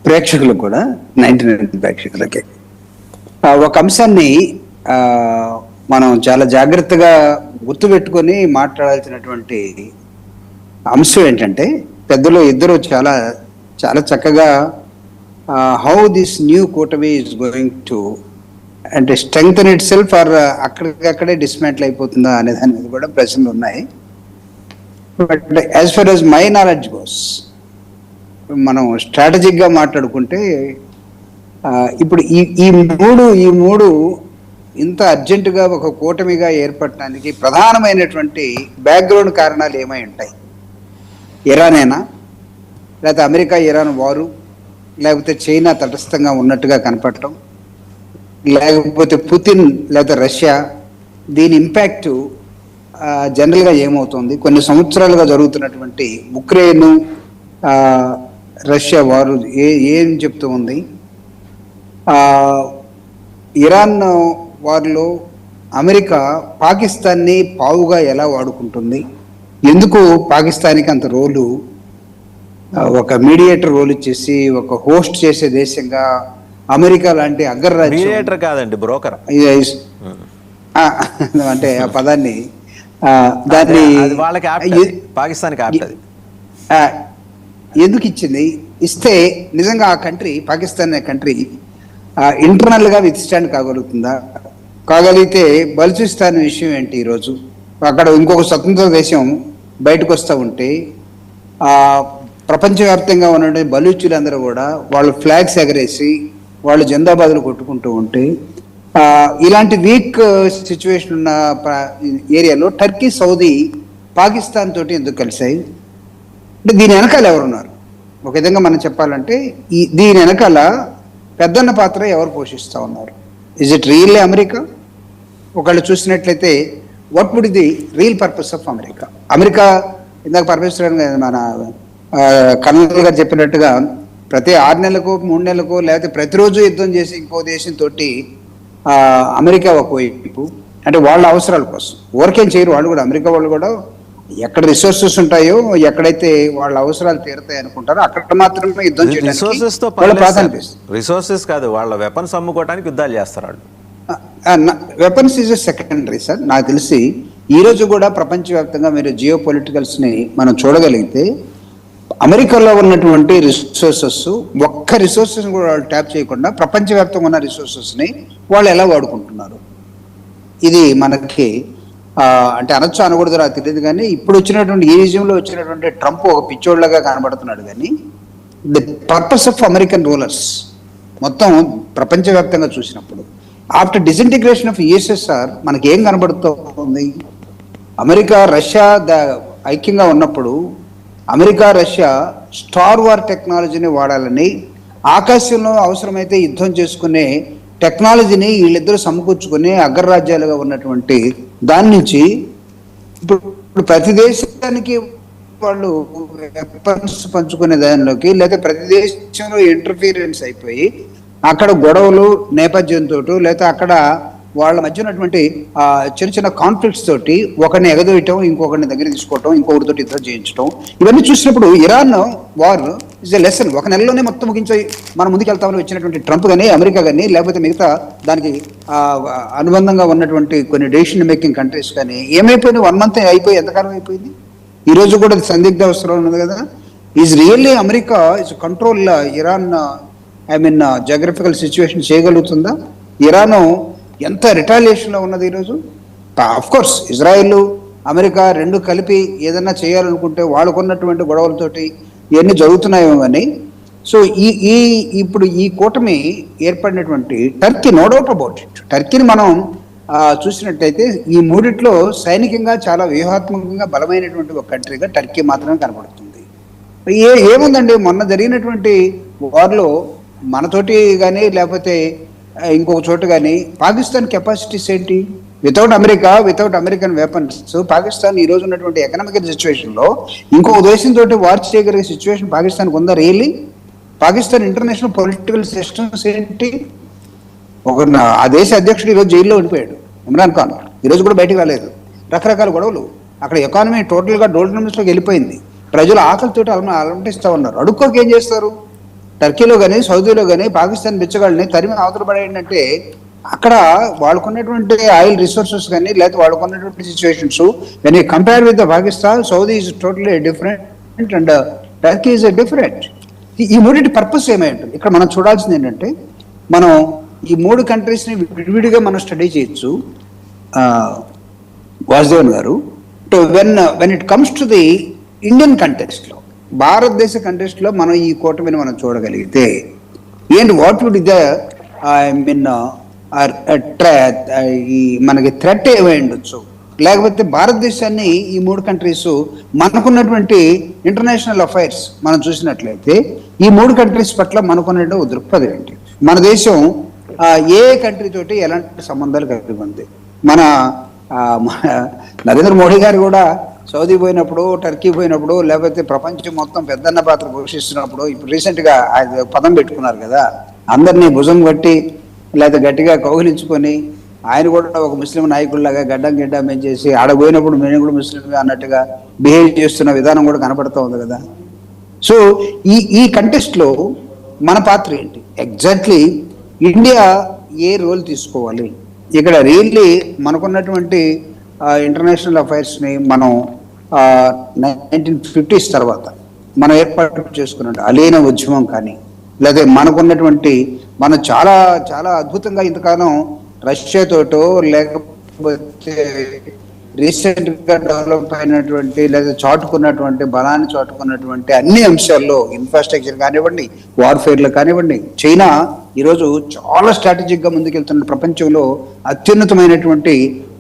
ప్రేక్షకులకు కూడా 99 ప్రేక్షకులకి ఒక అంశాన్ని మనం చాలా జాగ్రత్తగా గుర్తుపెట్టుకొని మాట్లాడాల్సినటువంటి అంశం ఏంటంటే, పెద్దలు ఇద్దరు చాలా చాలా చక్కగా హౌ దిస్ న్యూ కూటమి ఈజ్ గోయింగ్ టు అంటే స్ట్రెంగ్తన్ ఇట్ సెల్ఫ్ ఆర్ అక్కడికక్కడే డిస్మాంటిల్ అయిపోతుందా అనే దాని మీద కూడా ప్రశ్నలు ఉన్నాయి. But as for as my knowledge goes, మనం స్ట్రాటజిక్గా మాట్లాడుకుంటే ఇప్పుడు ఈ మూడు ఇంత అర్జెంటుగా ఒక కూటమిగా ఏర్పడటానికి ప్రధానమైనటువంటి బ్యాక్గ్రౌండ్ కారణాలు ఏమై ఉంటాయి? ఇరానేనా, లేకపోతే అమెరికా ఇరాన్ వారు, లేకపోతే చైనా తటస్థంగా ఉన్నట్టుగా కనపడటం, లేకపోతే పుతిన్ లేకపోతే రష్యా, దీని ఇంపాక్ట్ జనరల్గా ఏమవుతుంది? కొన్ని సంవత్సరాలుగా జరుగుతున్నటువంటి ఉక్రెయిన్ రష్యా వారు ఏం చెప్తూ ఉంది? ఇరాన్ వారిలో అమెరికా పాకిస్తాన్ని పావుగా ఎలా వాడుకుంటుంది? ఎందుకు పాకిస్తాన్కి అంత రోలు, ఒక మీడియేటర్ రోల్ ఇచ్చేసి ఒక హోస్ట్ చేసే దేశంగా అమెరికా లాంటి అగ్రరాజ్యం, మీడియేటర్ కాదండి, బ్రోకర్ అంటే ఆ పదాన్ని దాన్ని పాకిస్తాన్కి ఎందుకు ఇచ్చింది? ఇస్తే నిజంగా ఆ కంట్రీ, పాకిస్తాన్ అనే కంట్రీ ఇంటర్నల్గా విత్స్టాండ్ కాగలుగుతుందా? కాగలిగితే బలూచిస్తాన్ విషయం ఏంటి? ఈరోజు అక్కడ ఇంకొక స్వతంత్ర దేశం బయటకు వస్తూ ఉంటే ప్రపంచవ్యాప్తంగా ఉన్న బలూచులందరూ కూడా వాళ్ళు ఫ్లాగ్స్ ఎగరేసి వాళ్ళు జెందాబాదులు కొట్టుకుంటూ ఉంటే, ఇలాంటి వీక్ సిచ్యువేషన్ ఉన్న ఏరియాలో టర్కీ, సౌదీ, పాకిస్తాన్ తోటి ఎందుకు కలిసాయి? అంటే దీని వెనకాల ఎవరున్నారు? ఒక విధంగా మనం చెప్పాలంటే దీని వెనకాల పెద్దన్న పాత్ర ఎవరు పోషిస్తూ ఉన్నారు? Is it really America? ఒకళ్ళు చూసినట్లయితే what would the real purpose of America? America ఇందాక పరమేశ్వరన్ మన కర్నల్ గారు చెప్పినట్టుగా ప్రతి 6 నెలలకు 3 నెలలకు లేకపోతే ప్రతిరోజు యుద్ధం చేసి ఇంకో దేశంతో అమెరికా ఒకవైపు, అంటే వాళ్ళ అవసరాల కోసం ఊరికేం చేయరు వాళ్ళు కూడా. అమెరికా వాళ్ళు కూడా ఎక్కడ రిసోర్సెస్ ఉంటాయో, ఎక్కడైతే వాళ్ళ అవసరాలు తీరుతాయి అనుకుంటారో అక్కడ మాత్రమే యుద్ధం చేయడానికి రిసోర్సెస్ కాదు, వాళ్ళ వెపన్స్ అమ్ముకోవడానికి యుద్ధాలు చేస్తారు వాళ్ళు. Weapons is secondary sir. నాకు తెలిసి ఈ రోజు కూడా ప్రపంచవ్యాప్తంగా మీరు జియో పొలిటికల్స్ని మనం చూడగలిగితే, అమెరికాలో ఉన్నటువంటి రిసోర్సెస్, ఒక్క రిసోర్సెస్ కూడా వాళ్ళు ట్యాప్ చేయకుండా ప్రపంచవ్యాప్తంగా ఉన్న రిసోర్సెస్ని వాళ్ళు ఎలా వాడుకుంటున్నారు? ఇది మనకి అంటే అనొచ్చు అనకూడదు నాకు తెలియదు, కానీ ఇప్పుడు వచ్చినటువంటి ఈ రీజియంలో వచ్చినటువంటి ట్రంప్ ఒక పిచ్చోళ్ళగా కనబడుతున్నాడు. కానీ the purpose of American rulers మొత్తం ప్రపంచవ్యాప్తంగా చూసినప్పుడు ఆఫ్టర్ డిసింటిగ్రేషన్ ఆఫ్ యుఎస్ఎస్ఆర్ మనకి ఏం కనబడుతుంది? అమెరికా రష్యా ఐక్యంగా ఉన్నప్పుడు అమెరికా రష్యా స్టార్ వార్ టెక్నాలజీని వాడాలని, ఆకాశంలో అవసరమైతే యుద్ధం చేసుకునే టెక్నాలజీని వీళ్ళిద్దరూ సమకూర్చుకుని అగ్రరాజ్యాలుగా ఉన్నటువంటి దాని నుంచి ఇప్పుడు ప్రతి దేశానికి వాళ్ళు వెపన్స్ పంచుకునే దానిలోకి, లేదా ప్రతి దేశంలో ఇంటర్ఫీరెన్స్ అయిపోయి అక్కడ గొడవలు నేపథ్యంతో, లేదా అక్కడ వాళ్ళ మధ్య ఉన్నటువంటి చిన్న చిన్న కాన్ఫ్లిక్ట్స్ తోటి ఒకరిని ఎగదోయటం, ఇంకొకరిని దగ్గర తీసుకోవటం, ఇంకొకరితో యుద్ధం చేయించడం, ఇవన్నీ చూసినప్పుడు Iran war is a lesson. ఒక నెలలోనే మొత్తం ముగించి మనం ముందుకెళ్తామని వచ్చినటువంటి ట్రంప్ కానీ, అమెరికా కానీ, లేకపోతే మిగతా దానికి అనుబంధంగా ఉన్నటువంటి కొన్ని డెసిషన్ మేకింగ్ కంట్రీస్ కానీ ఏమైపోయింది? 1 month అయిపోయి ఎంతకాలం అయిపోయింది? ఈ రోజు కూడా సందిగ్ధ అవసరం ఉన్నది కదా. Is really America is control Iran, geographical situation చేయగలుగుతుందా? ఇరాను ఎంత రిటాలియేషన్లో ఉన్నది ఈరోజు. ఆఫ్ కోర్స్ ఇజ్రాయెల్, అమెరికా రెండు కలిపి ఏదన్నా చేయాలనుకుంటే వాళ్ళకున్నటువంటి గొడవలతోటి ఇవన్నీ జరుగుతున్నాయేమో కానీ. సో ఇప్పుడు ఈ కూటమి ఏర్పడినటువంటి Turkey, no doubt about it, టర్కీని మనం చూసినట్టయితే ఈ మూడిట్లో సైనికంగా చాలా వ్యూహాత్మకంగా బలమైనటువంటి ఒక కంట్రీగా టర్కీ మాత్రమే కనబడుతుంది. ఏముందండి, మొన్న జరిగినటువంటి వార్లో మనతోటి కానీ లేకపోతే ఇంకొక చోట కానీ పాకిస్తాన్ కెపాసిటీస్ ఏంటి? Without America, without American weapons Pakistan ఈ రోజు ఉన్నటువంటి ఎకనామికల్ సిచ్యువేషన్లో ఇంకొక దేశంతో వార్ చేయగలిగే సిచ్యువేషన్ పాకిస్తాన్కి ఉందా? Really? Pakistan international political systems ఏంటి? ఆ దేశ అధ్యక్షుడు ఈరోజు జైల్లో ఉండిపోయాడు, ఇమ్రాన్ ఖాన్. ఈరోజు కూడా బయటకు రాలేదు. రకరకాల గొడవలు. అక్కడ ఎకానమీ టోటల్గా డోల్టనమిస్లోకి వెళ్ళిపోయింది. ప్రజలు ఆకలితో అలమటిస్తూ ఉన్నారు. అడుక్కోకి ఏం చేస్తారు? టర్కీలో కానీ సౌదీలో కానీ పాకిస్తాన్ బిచ్చగాళ్ళని తరిమి అవతల పడేయంటే అక్కడ వాళ్ళకున్నటువంటి ఆయిల్ రిసోర్సెస్ కానీ లేకపోతే వాళ్ళకున్నటువంటి situations when you compare with the Pakistan, Saudi is totally different and Turkey is different. ఈ మూడింటి పర్పస్ ఏమై ఉంటుంది? ఇక్కడ మనం చూడాల్సింది ఏంటంటే, మనం ఈ మూడు కంట్రీస్ని విడివిడిగా మనం స్టడీ చేయొచ్చు వాసుదేవన్ గారు. When it comes to the Indian కంటెక్స్ట్లో, భారతదేశ కంటెక్స్ట్లో మనం ఈ కూటమిని మనం చూడగలిగితే ఏంటి, what would the I mean ఈ మనకి థ్రెట్ ఏమై ఉండొచ్చు? లేకపోతే భారతదేశాన్ని ఈ మూడు కంట్రీస్ మనకున్నటువంటి ఇంటర్నేషనల్ అఫైర్స్ మనం చూసినట్లయితే ఈ మూడు కంట్రీస్ పట్ల మనకున్న దృక్పథం ఏంటి? మన దేశం ఏ కంట్రీ తోటి ఎలాంటి సంబంధాలు కలిగి ఉంది? మన నరేంద్ర మోడీ గారు కూడా సౌదీ పోయినప్పుడు, టర్కీ పోయినప్పుడు, లేకపోతే ప్రపంచం మొత్తం పెద్దన్న పాత్ర పోషిస్తున్నప్పుడు, ఇప్పుడు రీసెంట్గా ఆయన పదం పెట్టుకున్నారు కదా, అందరినీ భుజం కట్టి లేకపోతే గట్టిగా కౌగిలించుకొని ఆయన కూడా ఒక ముస్లిం నాయకుల్లాగా గడ్డం చేసి ఆడ పోయినప్పుడు మేము కూడా ముస్లింగా అన్నట్టుగా బిహేవ్ చేస్తున్న విధానం కూడా కనపడుతూ ఉంది కదా. సో ఈ కంటెస్ట్లో మన పాత్ర ఏంటి? ఎగ్జాక్ట్లీ ఇండియా ఏ రోల్ తీసుకోవాలి? ఇక్కడ రియల్లీ మనకున్నటువంటి ఇంటర్నేషనల్ అఫైర్స్ని మనం 1950s తర్వాత మనం ఏర్పాటు చేసుకున్నట్టు అలీన ఉద్యమం కానీ, లేదా మనకున్నటువంటి మనం చాలా చాలా అద్భుతంగా ఇంతకాలం రష్యాతోటో లేకపోతే రీసెంట్గా డెవలప్ అయినటువంటి లేదా చాటుకున్నటువంటి బలాన్ని చాటుకున్నటువంటి అన్ని అంశాల్లో ఇన్ఫ్రాస్ట్రక్చర్ కానివ్వండి, వార్ఫేర్లు కానివ్వండి, చైనా ఈరోజు చాలా స్ట్రాటజిక్గా ముందుకెళ్తున్న ప్రపంచంలో అత్యున్నతమైనటువంటి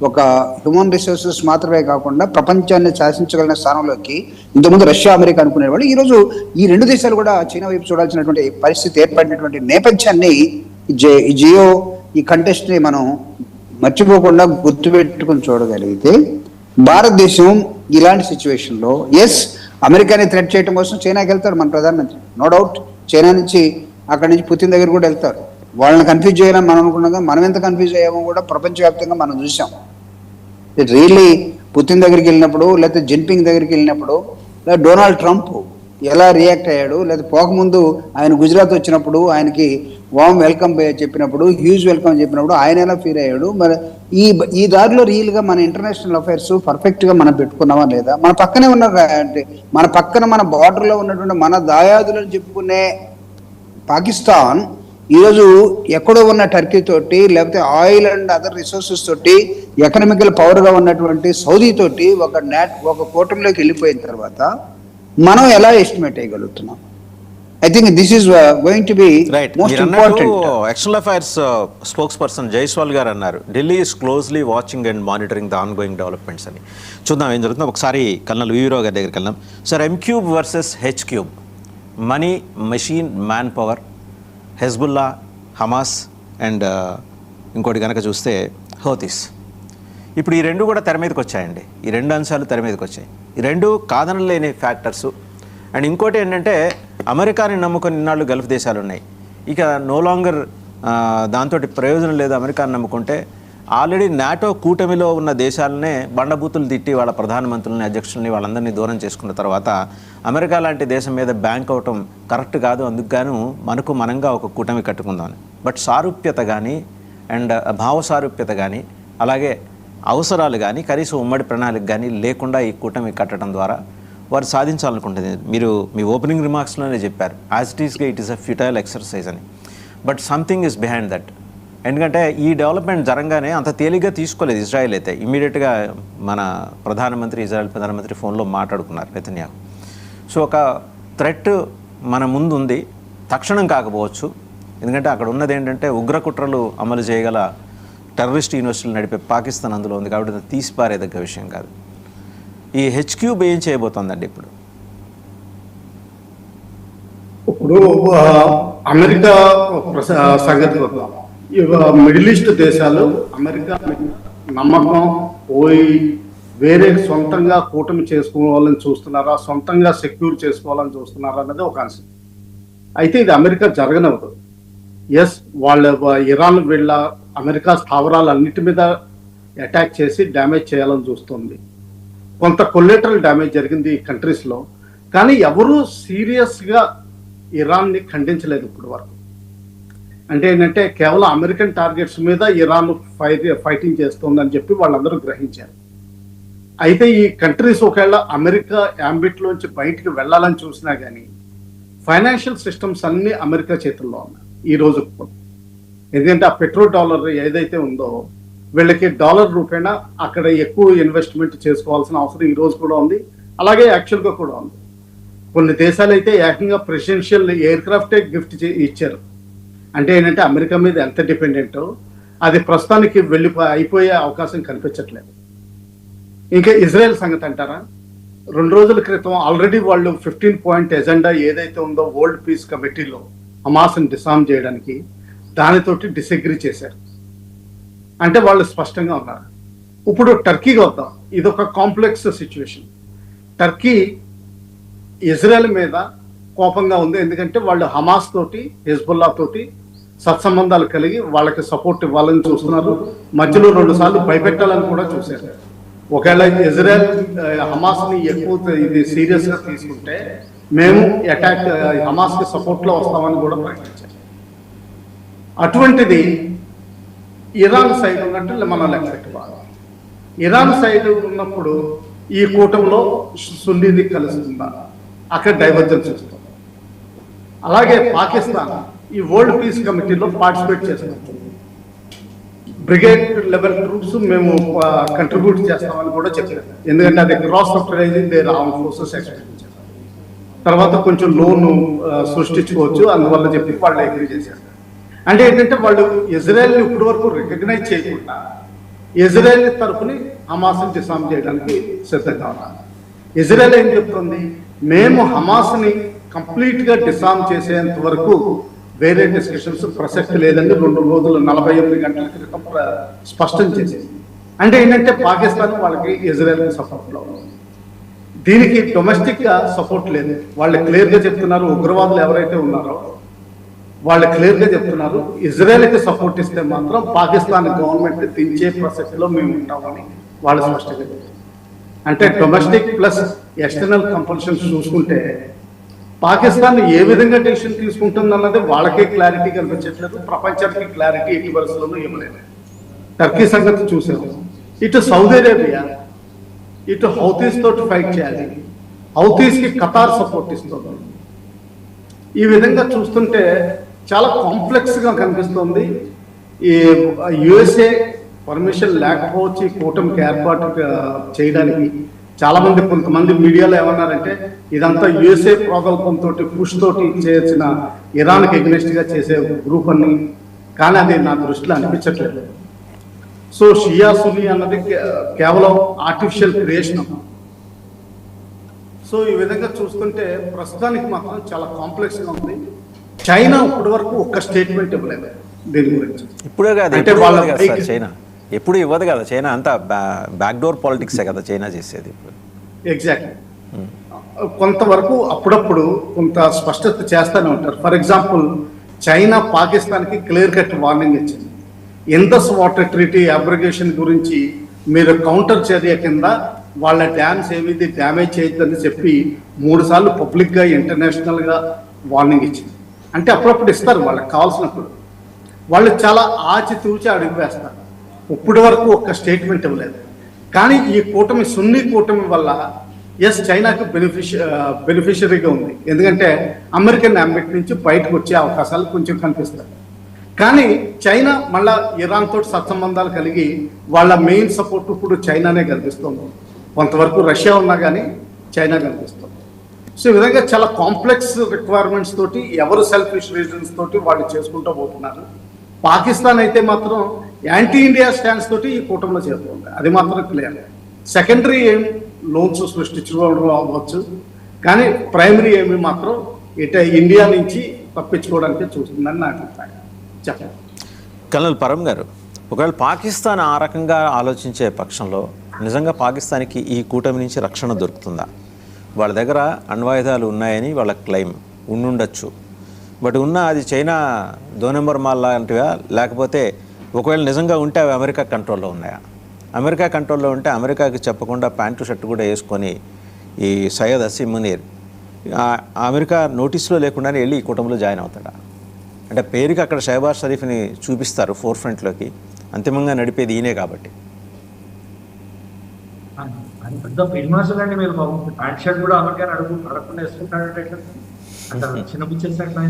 ఒక హ్యూమన్ రిసోర్సెస్ మాత్రమే కాకుండా ప్రపంచాన్ని శాసించగలిగిన స్థానంలోకి ఇంతకుముందు రష్యా, అమెరికా అనుకునేవాళ్ళు ఈరోజు ఈ రెండు దేశాలు కూడా చైనా వైపు చూడాల్సినటువంటి పరిస్థితి ఏర్పడినటువంటి నేపథ్యాన్ని జియో ఈ కంటెస్ట్ని మనం మర్చిపోకుండా గుర్తుపెట్టుకుని చూడగలిగితే, భారతదేశం ఇలాంటి సిచ్యువేషన్లో అమెరికాని థ్రెట్ చేయడం కోసం చైనాకి వెళ్తారు మన ప్రధానమంత్రి, నో డౌట్. చైనా నుంచి అక్కడి నుంచి పుతిన్ దగ్గర కూడా వెళ్తారు. వాళ్ళని కన్ఫ్యూజ్ చేయాలని మనం అనుకున్నాం, మనం ఎంత కన్ఫ్యూజ్ అయ్యామో కూడా ప్రపంచవ్యాప్తంగా మనం చూసాం. రియల్లీ పుతిన్ దగ్గరికి వెళ్ళినప్పుడు, లేకపోతే జిన్పింగ్ దగ్గరికి వెళ్ళినప్పుడు, లేదా డొనాల్డ్ ట్రంప్ ఎలా రియాక్ట్ అయ్యాడు, లేదా పోకముందు ఆయన గుజరాత్ వచ్చినప్పుడు ఆయనకి వామ్ వెల్కమ్ చెప్పినప్పుడు, హ్యూజ్ వెల్కమ్ చెప్పినప్పుడు ఆయన ఎలా ఫీల్ అయ్యాడు? మరి ఈ దారిలో రియల్గా మన ఇంటర్నేషనల్ అఫైర్స్ పర్ఫెక్ట్గా మనం పెట్టుకున్నామా లేదా? మన పక్కనే ఉన్న అంటే మన పక్కన మన బార్డర్లో ఉన్నటువంటి మన దాయాదులను చెప్పుకునే పాకిస్తాన్ ఈరోజు ఎక్కడో ఉన్న టర్కీ తోటి, లేకపోతే ఆయిల్ అండ్ అదర్ రిసోర్సెస్ తోటి, ఎకనామికల్ పవర్గా ఉన్నటువంటి సౌదీ తోటి ఒక కూటమిలోకి వెళ్ళిపోయిన తర్వాత మనం ఎలా ఎస్టిమేట్ చేయగలుగుతున్నాం? I think this is going to be most important. External Affairs spokesperson Jaiswal గారు అన్నారు, Delhi is closely watching and monitoring the ongoing developments అని. చూద్దాం ఏం జరుగుతుందో. ఒకసారి కల్నల్ వీవీరావు గారి దగ్గరికి వెళ్దాం. Sir, M³ versus H³ money, machine, man power, Hezbollah, Hamas and ఇంకోటి కనుక చూస్తే హౌతీస్. ఇప్పుడు ఈ రెండు కూడా తెర మీదకి వచ్చాయండి. ఈ రెండు అంశాలు తెర మీదకి వచ్చాయి. ఈ రెండు కాదనలేని ఫ్యాక్టర్సు. అండ్ ఇంకోటి ఏంటంటే, అమెరికాని నమ్ముకొని ఇన్నాళ్ళు గల్ఫ్ దేశాలు ఉన్నాయి. ఇక నో లాంగర్ దాంతో ప్రయోజనం లేదు అమెరికాని నమ్ముకుంటే. ఆల్రెడీ నాటో కూటమిలో ఉన్న దేశాలనే బండబూతులు తిట్టి వాళ్ళ ప్రధానమంత్రులని, అధ్యక్షుల్ని వాళ్ళందరినీ దూరం చేసుకున్న తర్వాత అమెరికా లాంటి దేశం మీద బ్యాంక్ అవటం కరెక్ట్ కాదు. అందుకు గాను మనంగా ఒక కూటమి కట్టుకుందామని. బట్ సారూప్యత కానీ అండ్ భావ సారూప్యత కానీ అలాగే అవసరాలు కానీ కనీసం ఉమ్మడి ప్రణాళిక కానీ లేకుండా ఈ కూటమి కట్టడం ద్వారా వారు సాధించాలనుకుంటుంది. మీరు మీ ఓపెనింగ్ రిమార్క్స్లోనే చెప్పారు, యాజ్ ఇట్ ఈస్గా it is a futile exercise అని. But something is behind that. ఎందుకంటే ఈ డెవలప్మెంట్ జరగానే అంత తేలిగ్గా తీసుకోలేదు ఇజ్రాయెల్ అయితే. ఇమ్మీడియట్గా మన ఇజ్రాయెల్ ప్రధానమంత్రి ఫోన్లో మాట్లాడుకున్నారు నెతన్యాహు. సో ఒక థ్రెట్ మన ముందు ఉంది, తక్షణం కాకపోవచ్చు. ఎందుకంటే అక్కడ ఉన్నది ఏంటంటే ఉగ్రకుట్రలు అమలు చేయగల టెర్రరిస్ట్ యూనివర్సిటీలు నడిపే పాకిస్తాన్ అందులో ఉంది కాబట్టి అది తీసిపారేదగ్గ విషయం కాదు. ఈ హెచ్క్యూబ్ ఏం చేయబోతోందండి ఇప్పుడు? ఇప్పుడు అమెరికా సంగతి వద్దాం. మిడిల్ ఈస్ట్ దేశాలు అమెరికా నమ్మకం పోయి వేరే సొంతంగా కూటమి చేసుకోవాలని చూస్తున్నారా, సొంతంగా సెక్యూర్ చేసుకోవాలని చూస్తున్నారా అన్నది ఒక ఆన్సర్. అయితే ఇది అమెరికా జరగనవదు. ఎస్, వాళ్ళ ఇరాన్ వీళ్ళ అమెరికా స్థావరాలన్నిటి మీద అటాక్ చేసి డ్యామేజ్ చేయాలని చూస్తుంది. కొంత కొలేటరల్ డ్యామేజ్ జరిగింది ఈ కంట్రీస్లో, కానీ ఎవరూ సీరియస్గా ఇరాన్ని ఖండించలేదు ఇప్పుడు వరకు. అంటే ఏంటంటే కేవలం అమెరికన్ టార్గెట్స్ మీద ఇరాన్ ఫైటింగ్ చేస్తుందని చెప్పి వాళ్ళందరూ గ్రహించారు. అయితే ఈ కంట్రీస్ ఒకవేళ అమెరికా యాంబిట్లోంచి బయటికి వెళ్ళాలని చూసినా కానీ ఫైనాన్షియల్ సిస్టమ్స్ అన్నీ అమెరికా చేతుల్లో ఉన్నాయి ఈ రోజు. ఎందుకంటే ఆ పెట్రో డాలర్ ఏదైతే ఉందో వీళ్ళకి డాలర్ రూపేణా అక్కడ ఎక్కువ ఇన్వెస్ట్మెంట్ చేసుకోవాల్సిన అవసరం ఈ రోజు కూడా ఉంది. అలాగే యాక్చువల్గా కూడా ఉంది. కొన్ని దేశాలు అయితే ఏకంగా ప్రెసిడెన్షియల్ ఎయిర్ క్రాఫ్టే గిఫ్ట్ ఇచ్చారు. అంటే ఏంటంటే అమెరికా మీద ఎంత డిపెండెంటో అది ప్రస్తుతానికి అయిపోయే అవకాశం కనిపించట్లేదు. ఇంకా ఇజ్రాయెల్ సంగతి అంటారా, 2 రోజుల క్రితం ఆల్రెడీ వాళ్ళు 15 పాయింట్ ఎజెండా ఏదైతే ఉందో వరల్డ్ పీస్ కమిటీలో హమాస్ని డిసామ్ చేయడానికి దానితోటి డిసగ్రీ చేశారు. అంటే వాళ్ళు స్పష్టంగా ఉన్నారు. ఇప్పుడు టర్కీకి వద్దాం. ఇదొక కాంప్లెక్స్ సిచ్యువేషన్. టర్కీ ఇజ్రాయెల్ మీద కోపంగా ఉంది. ఎందుకంటే వాళ్ళు హమాస్ తోటి హెజ్బుల్లా తోటి సత్సంబంధాలు కలిగి వాళ్ళకి సపోర్ట్ ఇవ్వాలని చూస్తున్నారు. మధ్యలో 2 సార్లు భయపెట్టాలని కూడా చూశారు. ఒకవేళ ఇజ్రాయెల్ హమాస్ని ఎక్కువ ఇది సీరియస్గా తీసుకుంటే మేము అటాక్ హమాస్కి సపోర్ట్లో వస్తామని కూడా ప్రకటించారు. అటువంటిది ఇరాన్ సైడ్ ఉన్నట్టు మనం లెక్క పెట్టుకోవాలి. ఇరాన్ సైడ్ ఉన్నప్పుడు ఈ కూటమిలో సున్నీది కలుస్తుందా, అక్కడ డైవర్జెన్స్ వస్తుంది. అలాగే పాకిస్తాన్ ఈ వరల్డ్ పీస్ కమిటీలో పార్టిసిపేట్ చేస్తుంది. బ్రిగేడ్ లెవెల్ ట్రూప్స్ మేము కంట్రిబ్యూట్ చేస్తామని కూడా చెప్పారు. ఎందుకంటే అది cross subsidising their armed forces expect. తర్వాత కొంచెం లోన్ సృష్టించుకోవచ్చు అందువల్ల చెప్పి వాళ్ళు అగ్రీ చేశారు. అంటే ఏంటంటే వాళ్ళు ఇజ్రాయెల్ని ఇప్పటి వరకు రికగ్నైజ్ చేయకుండా ఇజ్రాయెల్ తరఫుని హమాస్ని డిసామ్ చేయడానికి సిద్ధంగా ఉన్నారు. ఇజ్రాయెల్ ఏం చెప్తుంది, మేము హమాస్ని కంప్లీట్గా డిసామ్ చేసేంత వరకు వేరే డిస్కషన్స్ ప్రసక్తి లేదని 2 రోజులు 48 గంటల క్రితం స్పష్టం చేసింది. అంటే ఏంటంటే పాకిస్తాన్ వాళ్ళకి ఇజ్రాయెల్ సపోర్ట్లో ఉంది. దీనికి డొమెస్టిక్గా సపోర్ట్ లేదు. వాళ్ళు క్లియర్గా చెప్తున్నారు, ఉగ్రవాదులు ఎవరైతే ఉన్నారో వాళ్ళు క్లియర్గా చెప్తున్నారు ఇజ్రాయెల్కి సపోర్ట్ ఇస్తే మాత్రం పాకిస్తాన్ గవర్నమెంట్ దించే ప్రసక్తిలో మేము ఉంటామని వాళ్ళు స్పష్టంగా చెప్తారు. అంటే డొమెస్టిక్ ప్లస్ ఎక్స్టర్నల్ కంపల్షన్స్ చూసుకుంటే పాకిస్తాన్ ఏ విధంగా డెసిషన్ తీసుకుంటుంది అన్నది వాళ్ళకే క్లారిటీ కనిపించట్లేదు, ప్రపంచానికి క్లారిటీ ఎట్టి పరిస్థితుల్లో ఇవ్వలేదు. టర్కీ సంగతి చూసాము. ఇటు సౌదీ అరేబియా ఇటు హౌతీస్ తోటి ఫైట్ చేయాలి, హౌతీస్కి ఖతార్ సపోర్ట్ ఇస్తుంది. ఈ విధంగా చూస్తుంటే చాలా కాంప్లెక్స్గా కనిపిస్తుంది. ఈ యుఎస్ఏ పర్మిషన్ లేకపోవచ్చు ఈ కూటమికి ఏర్పాటు చేయడానికి. చాలామంది కొంతమంది మీడియాలో ఏమన్నారంటే ఇదంతా యుఎస్ఏ ప్రోగల్పంతో పుష్ తోటి చేసిన ఇరాన్కి ఎగ్నెస్ట్గా చేసే గ్రూప్ అని. కానీ అది నా దృష్టిలో అనిపించట్లేదు. సో షియా సున్నీ అన్నది కేవలం ఆర్టిఫిషియల్ క్రియేషన్. సో ఈ విధంగా చూస్తుంటే ప్రస్తుతానికి మాత్రం చాలా కాంప్లెక్స్గా ఉంది. చైనా ఇప్పటి వరకు ఒక్క స్టేట్మెంట్ ఇవ్వలేదు దీని గురించి. ఇప్పుడే కాదు, అంటే వాళ్ళ చైనా ఎప్పుడు ఇవ్వదు కదా. చైనా అంతా బ్యాక్డోర్ పాలిటిక్సే కదా చైనా చేసేది. ఎగ్జాక్ట్లీ. కొంతవరకు అప్పుడప్పుడు కొంత స్పష్టత చేస్తూనే ఉంటారు. ఫర్ ఎగ్జాంపుల్ చైనా పాకిస్తాన్కి క్లియర్ కట్ వార్నింగ్ ఇచ్చింది. ఇండస్ వాటర్ ట్రీటీ అబ్రిగేషన్ గురించి మీరు కౌంటర్ చర్య కింద వాళ్ళ డ్యామ్స్ ఏమిది డ్యామేజ్ చేయొద్దని చెప్పి 3 సార్లు పబ్లిక్గా ఇంటర్నేషనల్గా వార్నింగ్ ఇచ్చింది. అంటే అప్పుడప్పుడు ఇస్తారు వాళ్ళకి కావాల్సినప్పుడు. వాళ్ళు చాలా ఆచితూచి అడుగు వేస్తారు. ఇప్పటి వరకు ఒక్క స్టేట్మెంట్ ఇవ్వలేదు. కానీ ఈ కూటమి సున్నీ కూటమి వల్ల ఎస్ చైనాకు బెనిఫిషరీగా ఉంది. ఎందుకంటే అమెరికన్ అంబిట్ నుంచి బయటకు వచ్చే అవకాశాలు కొంచెం కనిపిస్తాయి. కానీ చైనా మళ్ళా ఇరాన్ తోటి సత్సంబంధాలు కలిగి వాళ్ళ మెయిన్ సపోర్ట్ ఇప్పుడు చైనానే కనిపిస్తుంది. కొంతవరకు రష్యా ఉన్నా కానీ చైనా కనిపిస్తుంది. సో ఈ విధంగా చాలా కాంప్లెక్స్ రిక్వైర్మెంట్స్ తోటి ఎవరు సెల్ఫిష్ రీజన్స్ తోటి వాళ్ళు చేసుకుంటూ పోతున్నారు. పాకిస్తాన్ అయితే మాత్రం యాంటీ ఇండియా స్టాన్స్ తోటి ఈ కూటమిలో చేరుతుంది, అది మాత్రం క్లియర్. సెకండరీ ఏం లోన్స్ సృష్టించుకోవడం అవ్వచ్చు, కానీ ప్రైమరీ ఏమి మాత్రం ఇండియా నుంచి తప్పించుకోవడానికి చూస్తుందని నా అభిప్రాయం. చెప్పండి. కల్నల్ పరం గారు, ఒకవేళ పాకిస్తాన్ ఆ రకంగా ఆలోచించే పక్షంలో నిజంగా పాకిస్తాన్కి ఈ కూటమి నుంచి రక్షణ దొరుకుతుందా? వాళ్ళ దగ్గర అణ్వాయుధాలు ఉన్నాయని వాళ్ళ క్లెయిమ్ ఉండుండొచ్చు, బట్ అది చైనా 2 నెంబర్ మాల్ లాంటివా, లేకపోతే ఒకవేళ నిజంగా ఉంటే అవి అమెరికా కంట్రోల్లో ఉన్నాయా? అమెరికా కంట్రోల్లో ఉంటే అమెరికాకి చెప్పకుండా ప్యాంటు షర్ట్ కూడా వేసుకొని ఈ సయ్యద్ అసీం మునీర్ అమెరికా నోటీసులో లేకుండానే వెళ్ళి ఈ కూటమిలో జాయిన్ అవుతాడా? అంటే పేరుకి అక్కడ షహబాజ్ షరీఫ్ని చూపిస్తారు ఫోర్ ఫ్రంట్లోకి, అంతిమంగా నడిపేది ఈయనే కాబట్టి. పెద్ద ఫీల్డ్ మార్షల్ అండి మీరు, బాబు ప్యాంట్ షర్ట్ కూడా అమెరికా అడగకుండా వేసుకుంటాడంటే ఎట్లా? అంటే చిన్న పిక్చర్స్ ఎట్లా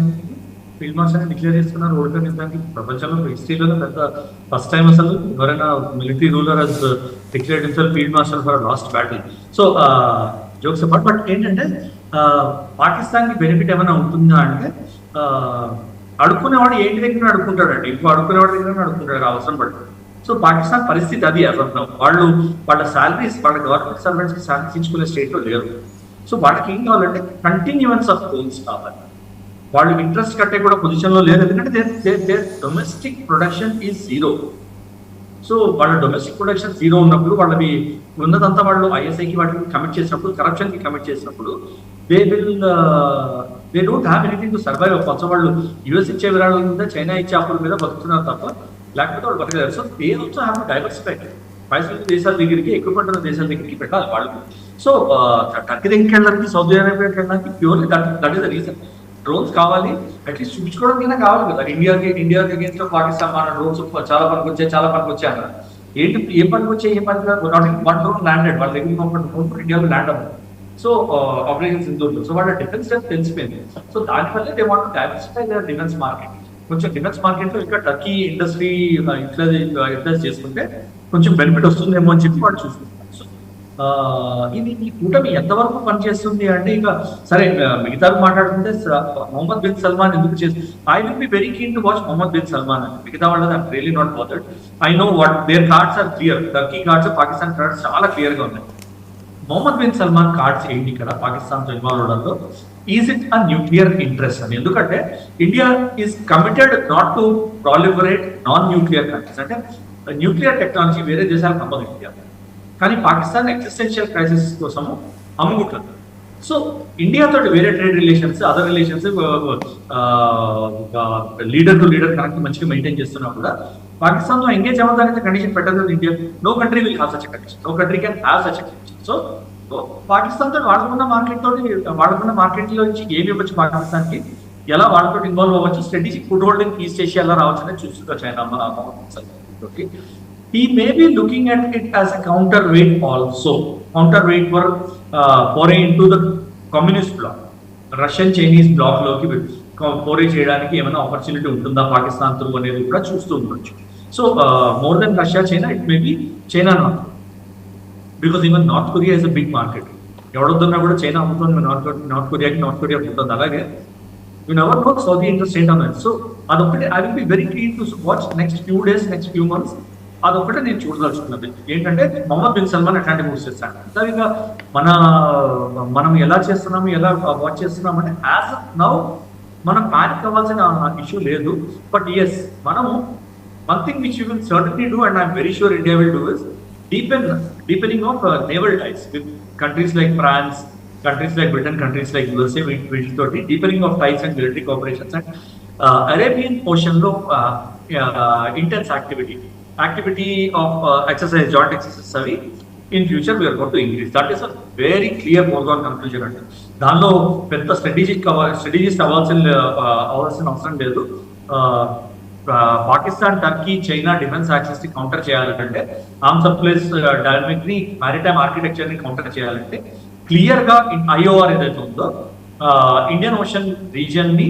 ఫీల్డ్ మార్షల్ డిక్లేర్ చేసుకున్నారు ఓడిపోయిన యుద్ధానికి. ప్రపంచంలో హిస్టరీలో పెద్ద ఫస్ట్ టైం అసలు ఎవరైనా military ruler has declared himself field marshal for last battle. So jokes apart, but ఏంటంటే పాకిస్తాన్కి బెనిఫిట్ ఏమైనా ఉంటుందా అంటే, అడుక్కునేవాడు ఏంటి దగ్గర అడుక్కుంటాడండి, ఇంకో అడుక్కునేవాడి దగ్గర అడుక్కుంటాడు అవసరం పడుతుంది. సో పాకిస్తాన్ పరిస్థితి అది అసలు. వాళ్ళ శాలరీస్, వాళ్ళ గవర్నమెంట్ సర్వెంట్స్కి శాలరీస్ ఇచ్చుకునే స్టేట్లో లేరు. సో వాళ్ళకి ఏం కావాలంటే కంటిన్యూయన్స్ ఆఫ్ గోల్స్ కావాలి. వాళ్ళు ఇంట్రెస్ట్ కట్టే కూడా పొజిషన్లో లేరు, ఎందుకంటే domestic production is zero. So వాళ్ళ డొమెస్టిక్ ప్రొడక్షన్ జీరో ఉన్నప్పుడు వాళ్ళవి ఉన్నదంతా వాళ్ళు ఐఎస్ఐకి వాటికి కమిట్ చేసినప్పుడు, కరప్షన్కి కమిట్ చేసినప్పుడు they don't have anything to survive. కొంచెం వాళ్ళు యూఎస్ ఇచ్చే విరాళాల మీద, చైనా ఇచ్చే అప్పుల మీద బతుకుతున్నారు తప్ప, లేకపోతే వాళ్ళు బతకలేరు. So they also have to diversify. పైసలు దేశాల దగ్గరికి, ఎక్విప్మెంట్ ఉన్న దేశాల దగ్గరికి పెట్టాలి వాళ్ళు. సో టర్కీ దగ్గరికి వెళ్ళడానికి, సౌదీ అరేబియాకి వెళ్ళడానికి purely that is the reason. Drones కావాలి, అట్లీస్ట్ చూపించుకోవడానికి కావాలి కదా. ఇండియాకి అగేన్స్ట్ పాకిస్తాన్ మన డ్రోన్స్ చాలా పనికి వచ్చాయి అన్నారు. ఏంటి, ఏ పనికి వచ్చాయి, ఏ పనికి వన్ డ్రోన్ ల్యాండెడ్, వాళ్ళ దగ్గర ఇండియాలో ల్యాండ్ అవ్వదు. సో ఆపరేషన్ సింధూర్లో. సో వాళ్ళ డిఫెన్స్ తెలిసిపోయింది. సో దానివల్ల they want to diversify their defence market. కొంచెం డిఫెన్స్ మార్కెట్లో ఇంకా టర్కీ ఇండస్ట్రీ యూటిలైజ్ చేసుకుంటే కొంచెం బెనిఫిట్ వస్తుందేమో అని చెప్పి వాళ్ళు చూసుకుంటారు. సో ఇది ఈ కూటమి ఎంతవరకు పనిచేస్తుంది అంటే, ఇక సరే మిగతా మాట్లాడుతుంటే మొహమ్మద్ బిన్ సల్మాన్ ఎందుకు చేస్తుంది, I will be very keen to watch Mohammed bin Salman అని. మిగతా వాళ్ళది I'm really not bothered. I know what their cards are clear. Turkey cards, Pakistan cards చాలా క్లియర్ గా ఉన్నాయి. మొహమ్మద్ బిన్ సల్మాన్ కార్డ్స్ ఏంటి ఇక్కడ పాకిస్తాన్ తో ఇన్వాల్వ్ అవడంలో? Is it a nuclear interest అని? ఎందుకంటే India is committed not to proliferate non nuclear countries. అంటే న్యూక్లియర్ టెక్నాలజీ వేరే దేశాలకు అమ్మదు ఇండియా, కానీ పాకిస్తాన్ ఎగ్జిస్టెన్షియల్ క్రైసిస్ కోసము అమ్ముకుంటుంది. సో ఇండియాతో వేరే trade relations, other relations, leader to leader connect మంచిగా మెయింటైన్ చేస్తున్నా కూడా పాకిస్తాన్ తో ఎంగేజ్ అవ్వడానికి కండిషన్ పెట్టదు India. No country will have such condition, no country can have such condition. So Pakistan తో వాడుకున్న మార్కెట్ లో నుంచి ఏమి ఇవ్వచ్చు పాకిస్తాన్ కి, ఎలా వాళ్ళతో ఇన్వాల్వ్ అవ్వచ్చు, strategic food holding east Asia ఎలా రావచ్చు అనేది చూస్తుంటారు China. He may be looking at it as a counterweight also, counterweight for foray into the communist bloc, Russian Chinese bloc లోకి foray చేయడానికి ఏమైనా ఆపర్చునిటీ ఉంటుందా పాకిస్తాన్ తో అనేది కూడా చూస్తూ ఉండొచ్చు. So more than Russia, China, it may be China not, because even North Korea is a big market. ఎవడొద్దున్నా కూడా చైనా అమ్ముతుంది నార్త్ కొరియాకి, నార్త్ కొరియా అమ్ముతుంది. అలాగే you never know Saudi interest rate on that. So adokate I will be very keen to watch next few days, next few months. అదొకటే నేను చూడదలుచుకున్నది ఏంటంటే Mohammed bin Salman ఎట్లాంటి మూవ్స్ చేస్తాడు. ఇంకా మనం ఎలా చేస్తున్నాము, ఎలా వాచ్ చేస్తున్నాం అంటే యాజ్ నౌ మనం ప్యానిక్ అవ్వాల్సిన ఇష్యూ లేదు. బట్ ఎస్, మనము one thing which you will certainly do and I'm very sure India will do is deepening of naval ties with countries like France, countries like Britain, countries like USA, deepening of ties and military cooperations, and Arabian Ocean lo intense activity of exercise, joint exercise survey in future we are going to increase. That is a very clear foregone conclusion. అంటే దానిలో పెద్ద strategist అవ్వాల్సిన అవసరం లేదు. Pakistan, Turkey, China defence access ని counter చేయాలంటే, arms supplies dynamic ని, maritime architecture ని కౌంటర్ చేయాలంటే క్లియర్ గా IOR ఏదైతే ఉందో ఇండియన్ ఓషన్ రీజియన్ ని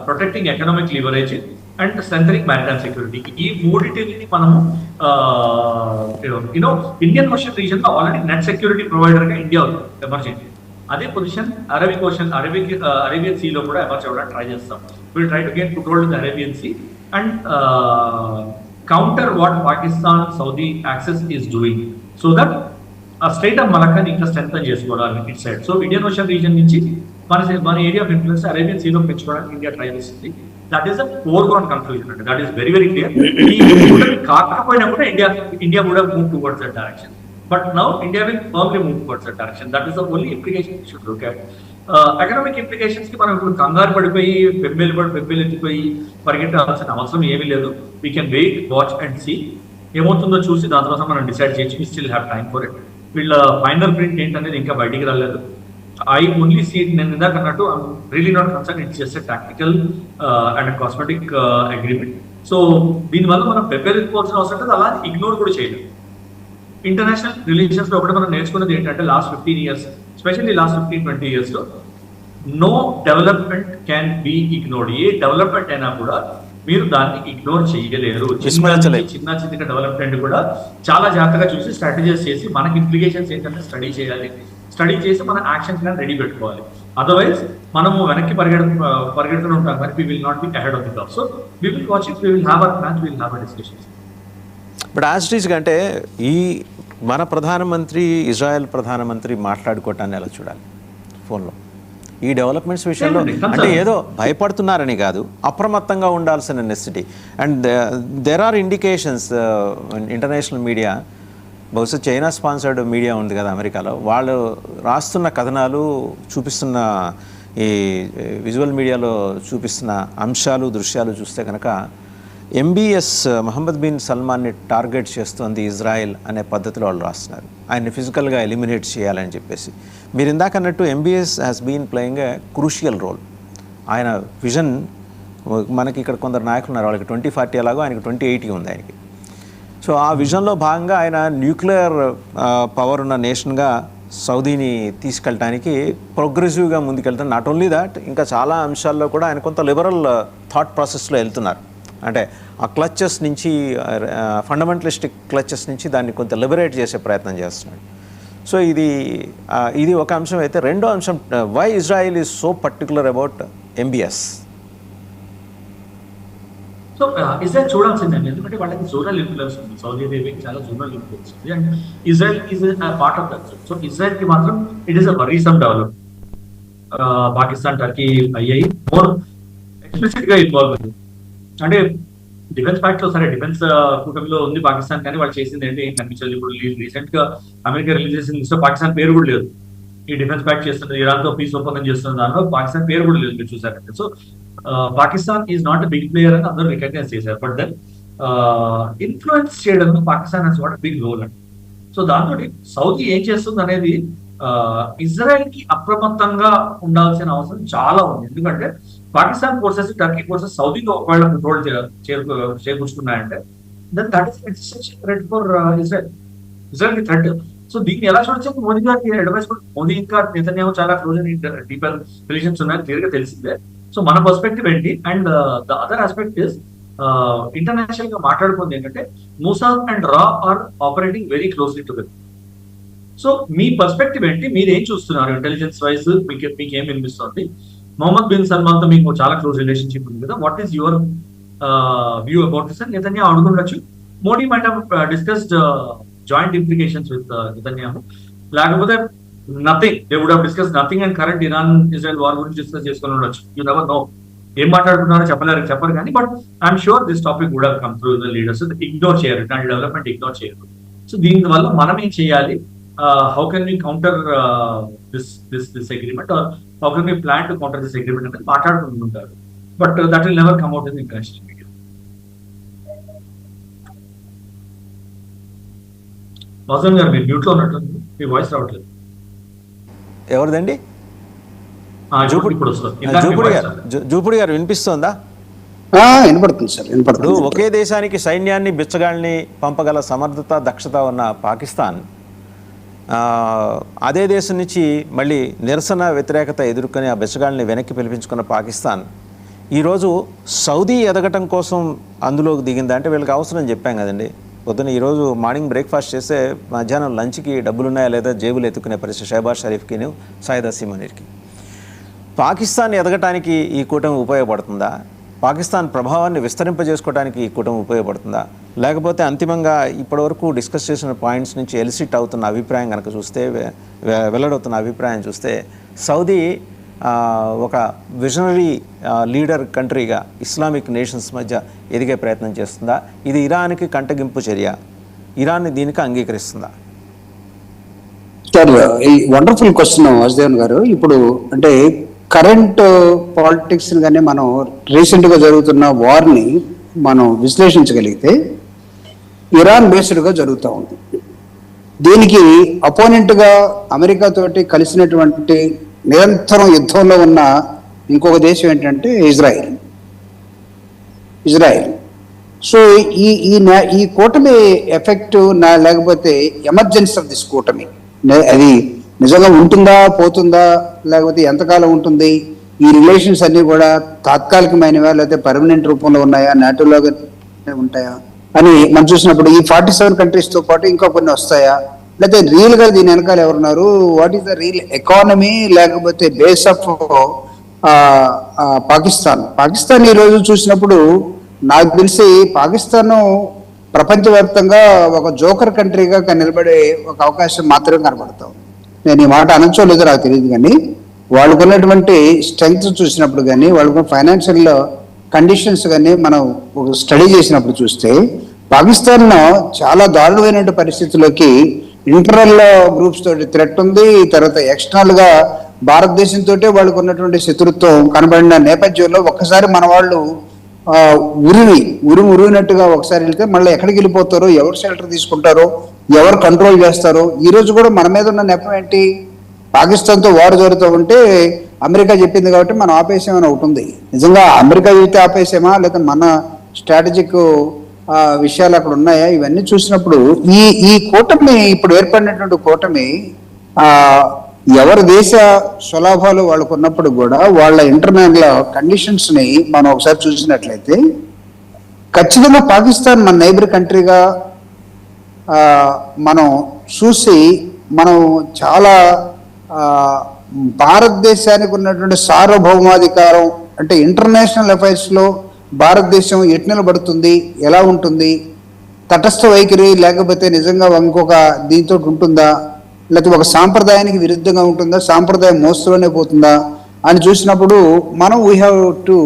protecting economic leverage and strengthening maritime security, ఈ మూడింటిని మనము ఇండియన్ ఓషన్ రీజియన్ లో ఆల్రెడీ నెట్ సెక్యూరిటీ ప్రొవైడర్ గా ఇండియా ఎమర్జెన్సీ. అదే పొజిషన్ అరేబియన్ సీలో కూడా ఎమర్జ్ అవ్వడానికి ట్రై చేస్తాం. Will try to get foothold in the Arabian Sea and counter what Pakistan Saudi axis is doing so that a state of Malacca ఇంకా strengthen చేసుకోవడానికి it side. So Indian Ocean region నుంచి మన area of influence Arabian సీలో పెంచుకోవడానికి India try చేస్తుంది. That is a foreground conclusion అంటే that is very very clear. కాకపోయినా కూడా ఇండియా కూడా move towards that direction. But now India will firmly move towards that direction. That is the only implication you should look at. Economic implications కి మనం ఇప్పుడు కంగారు పడిపోయి ఎత్తిపోయి పరిగెట్టాల్సిన అవసరం ఏమీ లేదు. We can wait, watch and see. ఏమవుతుందో చూసి దాని తర్వాత మనం డిసైడ్ చేయొచ్చు. We still have time for it. వీళ్ళ ఫైనల్ ప్రింట్ ఏంటనేది ఇంకా బయటికి రాలేదు. ఐ ఓన్లీ సీ నేను ఇందాక అన్నట్టు I'm really not concern. It's just a tactical and cosmetic agreement. So దీనివల్ల మనం ప్రిపేర్ అయిపోవాల్సిన అవసరం ఉంటుంది. అలా ఇగ్నోర్ కూడా చేయలేదు. ఇంటర్నేషనల్ రిలేషన్స్ లో ఒకటి మనం నేర్చుకున్నది ఏంటంటే last 15 years, especially last 15-20 years లో no development can be ignored. ఏ డెవలప్మెంట్ అయినా కూడా మీరు దాన్ని ఇగ్నోర్ చేయలేరు. చిన్న చిన్న డెవలప్మెంట్ కూడా చాలా జాగ్రత్తగా చూసి స్ట్రాటజైజ్ చేసి మనకి ఇంప్లికేషన్స్ ఏంటంటే స్టడీ చేయాలి. స్టడీ చేసి మన యాక్షన్ ప్లాన్ రెడీ పెట్టుకోవాలి. అదర్వైజ్ మనము వెనక్కి పరిగెడుతూనే ఉంటాం కానీ we will not be ahead of the curve. So we will watch it, we will have our plans, we will have our discussions. But as it is అంటే ఈ మన ప్రధానమంత్రి ఇజ్రాయెల్ ప్రధానమంత్రి మాట్లాడుకోవటాన్ని ఎలా చూడాలి ఫోన్లో ఈ డెవలప్మెంట్స్ విషయంలో? అంటే ఏదో భయపడుతున్నారని కాదు, అప్రమత్తంగా ఉండాల్సిన necessity. And there are indications international media, బహుశా చైనా స్పాన్సర్డ్ మీడియా ఉంది కదా అమెరికాలో, వాళ్ళు రాస్తున్న కథనాలు చూపిస్తున్న ఈ విజువల్ మీడియాలో చూపిస్తున్న అంశాలు దృశ్యాలు చూస్తే కనుక ఎంబీఎస్ మహమ్మద్ బిన్ సల్మాన్ని టార్గెట్ చేస్తోంది ఇజ్రాయెల్ అనే పద్ధతిలో వాళ్ళు రాస్తున్నారు. ఆయన్ని ఫిజికల్గా ఎలిమినేట్ చేయాలని చెప్పేసి. మీరు ఇందాక అన్నట్టు MBS has been playing a crucial role. ఆయన విజన్, మనకి ఇక్కడ కొందరు నాయకులు ఉన్నారు, వాళ్ళకి 2040 ఎలాగో ఆయనకి 2080 ఉంది ఆయనకి. సో ఆ విజన్లో భాగంగా ఆయన న్యూక్లియర్ పవర్ ఉన్న నేషన్గా సౌదీని తీసుకెళ్ళడానికి ప్రోగ్రెసివ్గా ముందుకెళ్తారు. నాట్ ఓన్లీ దాట్, ఇంకా చాలా అంశాల్లో కూడా ఆయన కొంత లిబరల్ థాట్ ప్రాసెస్లో వెళ్తున్నారు. అంటే ఆ క్లచెస్ నుంచి, ఫండమెంటలిస్టిక్ క్లచెస్ నుంచి దాన్ని కొంత లిబరేట్ చేసే ప్రయత్నం చేస్తున్నాడు. సో ఇది ఒక అంశం అయితే. రెండో అంశం, why Israel is so particular about MBS? So Israel చూడాల్సిందండి, ఎందుకంటే వాళ్ళకి జోనల్ ఇన్ఫ్లుయెన్స్ ఉంది. సౌదీ అరేబియాకి చాలా జోనల్ ఇన్ఫ్లుయెన్స్ ఉంది and Israel is part of that. So Israel కి మాత్రం it is a worrisome develop. Pakistan, Turkey అయ్యాయి మోర్ ఎక్స్ప్లిసిట్ గా ఇన్వాల్వ్ అయ్యింది. అంటే డిఫెన్స్ ప్యాక్ట్ లో సరే డిఫెన్స్ కూటమిలో ఉంది పాకిస్తాన్, కానీ వాళ్ళు చేసింది ఏంటి ఏం కనిపించలేదు. ఇప్పుడు రీసెంట్ గా అమెరికా రిలీజ్ చేసిన లిస్ట్ లో పాకిస్తాన్ పేరు కూడా లేదు. ఈ డిఫెన్స్ ప్యాక్ట్ చేస్తుంది, ఇరాన్ తో పీస్ ఒప్పందం చేస్తున్న దాంట్లో పాకిస్తాన్ పేరు కూడా లేదు, మీరు చూసారంటే. So Pakistan is not a big player అని అందరూ రికగ్నైజ్ చేశారు. బట్ దెన్ ఇన్ఫ్లుయెన్స్ చేయడంలో Pakistan has what big role అండి. సో దాంతో సౌదీ ఏం చేస్తుంది అనేది ఇజ్రాయెల్ కి అప్రమత్తంగా ఉండాల్సిన అవసరం చాలా ఉంది. ఎందుకంటే పాకిస్తాన్ ఫోర్సెస్, టర్కీ ఫోర్సెస్ సౌదీలో ఒకవేళ కంట్రోల్ చేకూర్చుకున్నాయంటే then that is existential threat for Israel కి థ్రెట్. సో దీన్ని ఎలా చూడొచ్చు? మోదీ గారికి అడ్వైస్, మోదీ ఇంకా నెతన్యాహు చాలా క్లోజ్ అండ్ డీపర్ రిలేషన్స్ ఉన్నాయని క్లియర్ గా తెలిసిందే. సో మన పర్స్పెక్టివ్ ఏంటి? And the other aspect is international గా మాట్లాడుకుంది ఏంటంటే మూసాద్ అండ్ రా are operating very closely together. So మీ పర్స్పెక్టివ్ ఏంటి? మీరు ఏం చూస్తున్నారు ఇంటెలిజెన్స్ వైజ్? మీకు ఏం వినిపిస్తుంది? మొహమ్మద్ బిన్ సల్మాన్ తో మీకు చాలా క్లోజ్ రిలేషన్షిప్ ఉంది కదా, what is your view about this అని నెతన్యాహు అడుగుండొచ్చు. Modi might have discussed joint implications with Netanyahu. లేకపోతే nothing, they would have discuss nothing and current Iran Israel war గురించి డిస్కస్ చేసుకుని ఉండొచ్చు. You never know. ఏం మాట్లాడుతున్నారో చెప్పరు కానీ, but I'm sure this topic would have come through the leaders. Ignore చేయరు, ఇట్లాంటి డెవలప్మెంట్ ఇగ్నోర్ చేయరు. సో దీనివల్ల మనం ఏం చేయాలి? How can we counter this agreement, or how can we plan to counter this agreement అనేది మాట్లాడుకుంటుంటారు. But that will never come out in the international media. Vasan గారు మీరు మ్యూట్ లో ఉన్నట్టుంది, మీ వాయిస్ రావట్లేదు. ఎవరిదండి? జూపుడి గారు వినిపిస్తోందా? వినపడుతుంది సార్, వినపడుతుంది. ఒకే దేశానికి సైన్యాన్ని, బిచ్చగాళ్ళని పంపగల సమర్థత, దక్షత ఉన్న పాకిస్తాన్ అదే దేశం నుంచి మళ్ళీ నిరసన, వ్యతిరేకత ఎదుర్కొని ఆ బెచ్చగాళ్ళని వెనక్కి పిలిపించుకున్న పాకిస్తాన్ ఈరోజు సౌదీ ఎదగటం కోసం అందులోకి దిగిందా? అంటే వీళ్ళకి అవసరం చెప్పాం కదండి, పొద్దున ఈరోజు మార్నింగ్ బ్రేక్ఫాస్ట్ చేస్తే మధ్యాహ్నం లంచ్కి డబ్బులు ఉన్నాయా లేదా జేబులు ఎత్తుకునే పరిస్థితి షహబాజ్ షరీఫ్కి సయ్యద్ హసీం అమీర్కి. పాకిస్తాన్ ఎదగటానికి ఈ కూటమి ఉపయోగపడుతుందా? పాకిస్తాన్ ప్రభావాన్ని విస్తరింపజేసుకోవడానికి ఈ కూటమి ఉపయోగపడుతుందా? లేకపోతే అంతిమంగా ఇప్పటివరకు డిస్కస్ చేసిన పాయింట్స్ నుంచి ఎలిసిట్ అవుతున్న అభిప్రాయం కనుక చూస్తే, వెల్లడవుతున్న అభిప్రాయం చూస్తే, సౌదీ ఒక విజనరీ లీడర్ కంట్రీగా ఇస్లామిక్ నేషన్స్ మధ్య ఎదిగే ప్రయత్నం చేస్తుందా? ఇది ఇరాన్కి కంటగింపు చర్య, ఇరాన్ని దీనికి అంగీకరిస్తుందా? సార్, ఈ వండర్ఫుల్ క్వశ్చన్ వాసుదేవన్ గారు. ఇప్పుడు అంటే కరెంట్ పాలిటిక్స్ కానీ మనం రీసెంట్గా జరుగుతున్న వార్ని మనం విశ్లేషించగలిగితే ఇరాన్ బేస్డ్గా జరుగుతూ ఉంది. దీనికి అపోనెంట్గా అమెరికా తోటి కలిసినటువంటి నిరంతరం యుద్ధంలో ఉన్న ఇంకొక దేశం ఏంటంటే ఇజ్రాయెల్. సో ఈ కూటమి ఎఫెక్ట్ లేకపోతే ఎమర్జెన్సీ ఆఫ్ దిస్ కూటమి అది నిజంగా ఉంటుందా, పోతుందా, లేకపోతే ఎంతకాలం ఉంటుంది, ఈ రిలేషన్స్ అన్ని కూడా తాత్కాలికమైనవా లేకపోతే పర్మనెంట్ రూపంలో ఉన్నాయా, నాటోలో ఉంటాయా అని మనం చూసినప్పుడు ఈ 47 కంట్రీస్తో పాటు ఇంకా కొన్ని వస్తాయా, లేకపోతే రియల్గా దీని వెనకాల ఎవరున్నారు, what is the real economy, లేకపోతే బేస్ ఆఫ్ పాకిస్తాన్ ఈరోజు చూసినప్పుడు నాకు తెలిసి పాకిస్తాన్ ప్రపంచవ్యాప్తంగా ఒక జోకర్ కంట్రీగా నిలబడే ఒక అవకాశం మాత్రమే కనబడతాం. నేను ఈ మాట అనొచ్చోలేదో నాకు తెలియదు, కానీ వాళ్ళకున్నటువంటి స్ట్రెంగ్త్ చూసినప్పుడు కానీ వాళ్ళకున్న ఫైనాన్షియల్ కండిషన్స్ కానీ మనం ఒక స్టడీ చేసినప్పుడు చూస్తే పాకిస్తాన్ చాలా దారుణమైన పరిస్థితుల్లోకి ఇంటర్నల్ గ్రూప్స్ తోటి థ్రెట్ ఉంది. తర్వాత ఎక్స్టర్నల్ గా భారతదేశంతో వాళ్ళకు ఉన్నటువంటి శత్రుత్వం కనబడిన నేపథ్యంలో ఒక్కసారి మన వాళ్ళు ఉరినట్టుగా ఒకసారి వెళ్తే మళ్ళీ ఎక్కడికి వెళ్ళిపోతారో, ఎవరు షెల్టర్ తీసుకుంటారో, ఎవరు కంట్రోల్ చేస్తారో. ఈ రోజు కూడా మన మీద ఉన్న నెపం ఏంటి, పాకిస్తాన్తో వారు జరుగుతూ ఉంటే అమెరికా చెప్పింది కాబట్టి మనం ఆపేసామని ఒకటి ఉంది. నిజంగా అమెరికా చెప్తే ఆపేసామా లేదా మన స్ట్రాటజిక్ విషయాలు అక్కడ ఉన్నాయా, ఇవన్నీ చూసినప్పుడు ఈ కూటమి ఇప్పుడు ఏర్పడినటువంటి కూటమి ఎవరి దేశ స్వలాభాలు వాళ్ళకు ఉన్నప్పుడు కూడా వాళ్ళ ఇంటర్నల్ కండిషన్స్ ని మనం ఒకసారి చూసినట్లయితే ఖచ్చితంగా పాకిస్తాన్ మన నైబర్ కంట్రీగా మనం చూసి మనం చాలా భారతదేశానికి ఉన్నటువంటి సార్వభౌమాధికారం అంటే ఇంటర్నేషనల్ అఫైర్స్ లో భారతదేశం ఎటు నిలబడుతుంది, ఎలా ఉంటుంది, తటస్థ వైఖరి లేకపోతే నిజంగా ఇంకొక దీంతో ఉంటుందా, లేకపోతే ఒక సాంప్రదాయానికి విరుద్ధంగా ఉంటుందా, సాంప్రదాయం మోస్తులోనే పోతుందా అని చూసినప్పుడు మనం we have to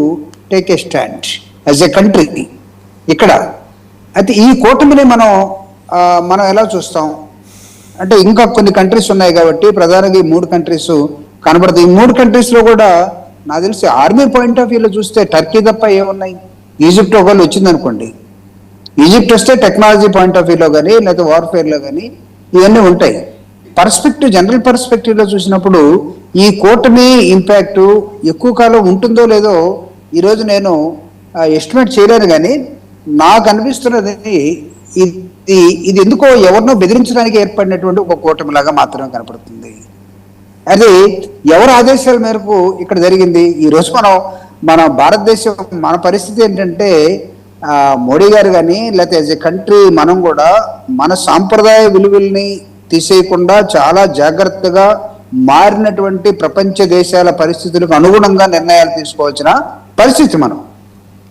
take a stand as a country ఇక్కడ. అయితే ఈ కూటమిని మనం ఎలా చూస్తాం అంటే ఇంకా కొన్ని కంట్రీస్ ఉన్నాయి కాబట్టి ప్రధానంగా ఈ 3 కంట్రీస్ కనబడతాయి. ఈ 3 కంట్రీస్లో కూడా నాకు తెలిసి ఆర్మీ పాయింట్ ఆఫ్ వ్యూలో చూస్తే టర్కీ తప్ప ఏమున్నాయి. ఈజిప్ట్ ఒకళ్ళు వచ్చిందనుకోండి, ఈజిప్ట్ వస్తే టెక్నాలజీ పాయింట్ ఆఫ్ వ్యూలో కానీ లేకపోతే వార్ఫేర్లో కానీ ఇవన్నీ ఉంటాయి. జనరల్ పర్స్పెక్టివ్లో చూసినప్పుడు ఈ కూటమి ఇంపాక్ట్ ఎక్కువ కాలం ఉంటుందో లేదో ఈరోజు నేను ఎస్టిమేట్ చేయలేను, కానీ నాకు అనిపిస్తున్నది ఇది ఎందుకో ఎవరినో బెదిరించడానికి ఏర్పడినటువంటి ఒక కూటమిలాగా మాత్రమే కనపడుతుంది. అది ఎవరి ఆదేశాల మేరకు ఇక్కడ జరిగింది. ఈరోజు మన భారతదేశం మన పరిస్థితి ఏంటంటే మోడీ గారు కానీ లేకపోతే యాజ్ ఎ కంట్రీ మనం కూడా మన సాంప్రదాయ విలువల్ని తీసేయకుండా చాలా జాగ్రత్తగా మారినటువంటి ప్రపంచ దేశాల పరిస్థితులకు అనుగుణంగా నిర్ణయాలు తీసుకోవాల్సిన పరిస్థితి. మనం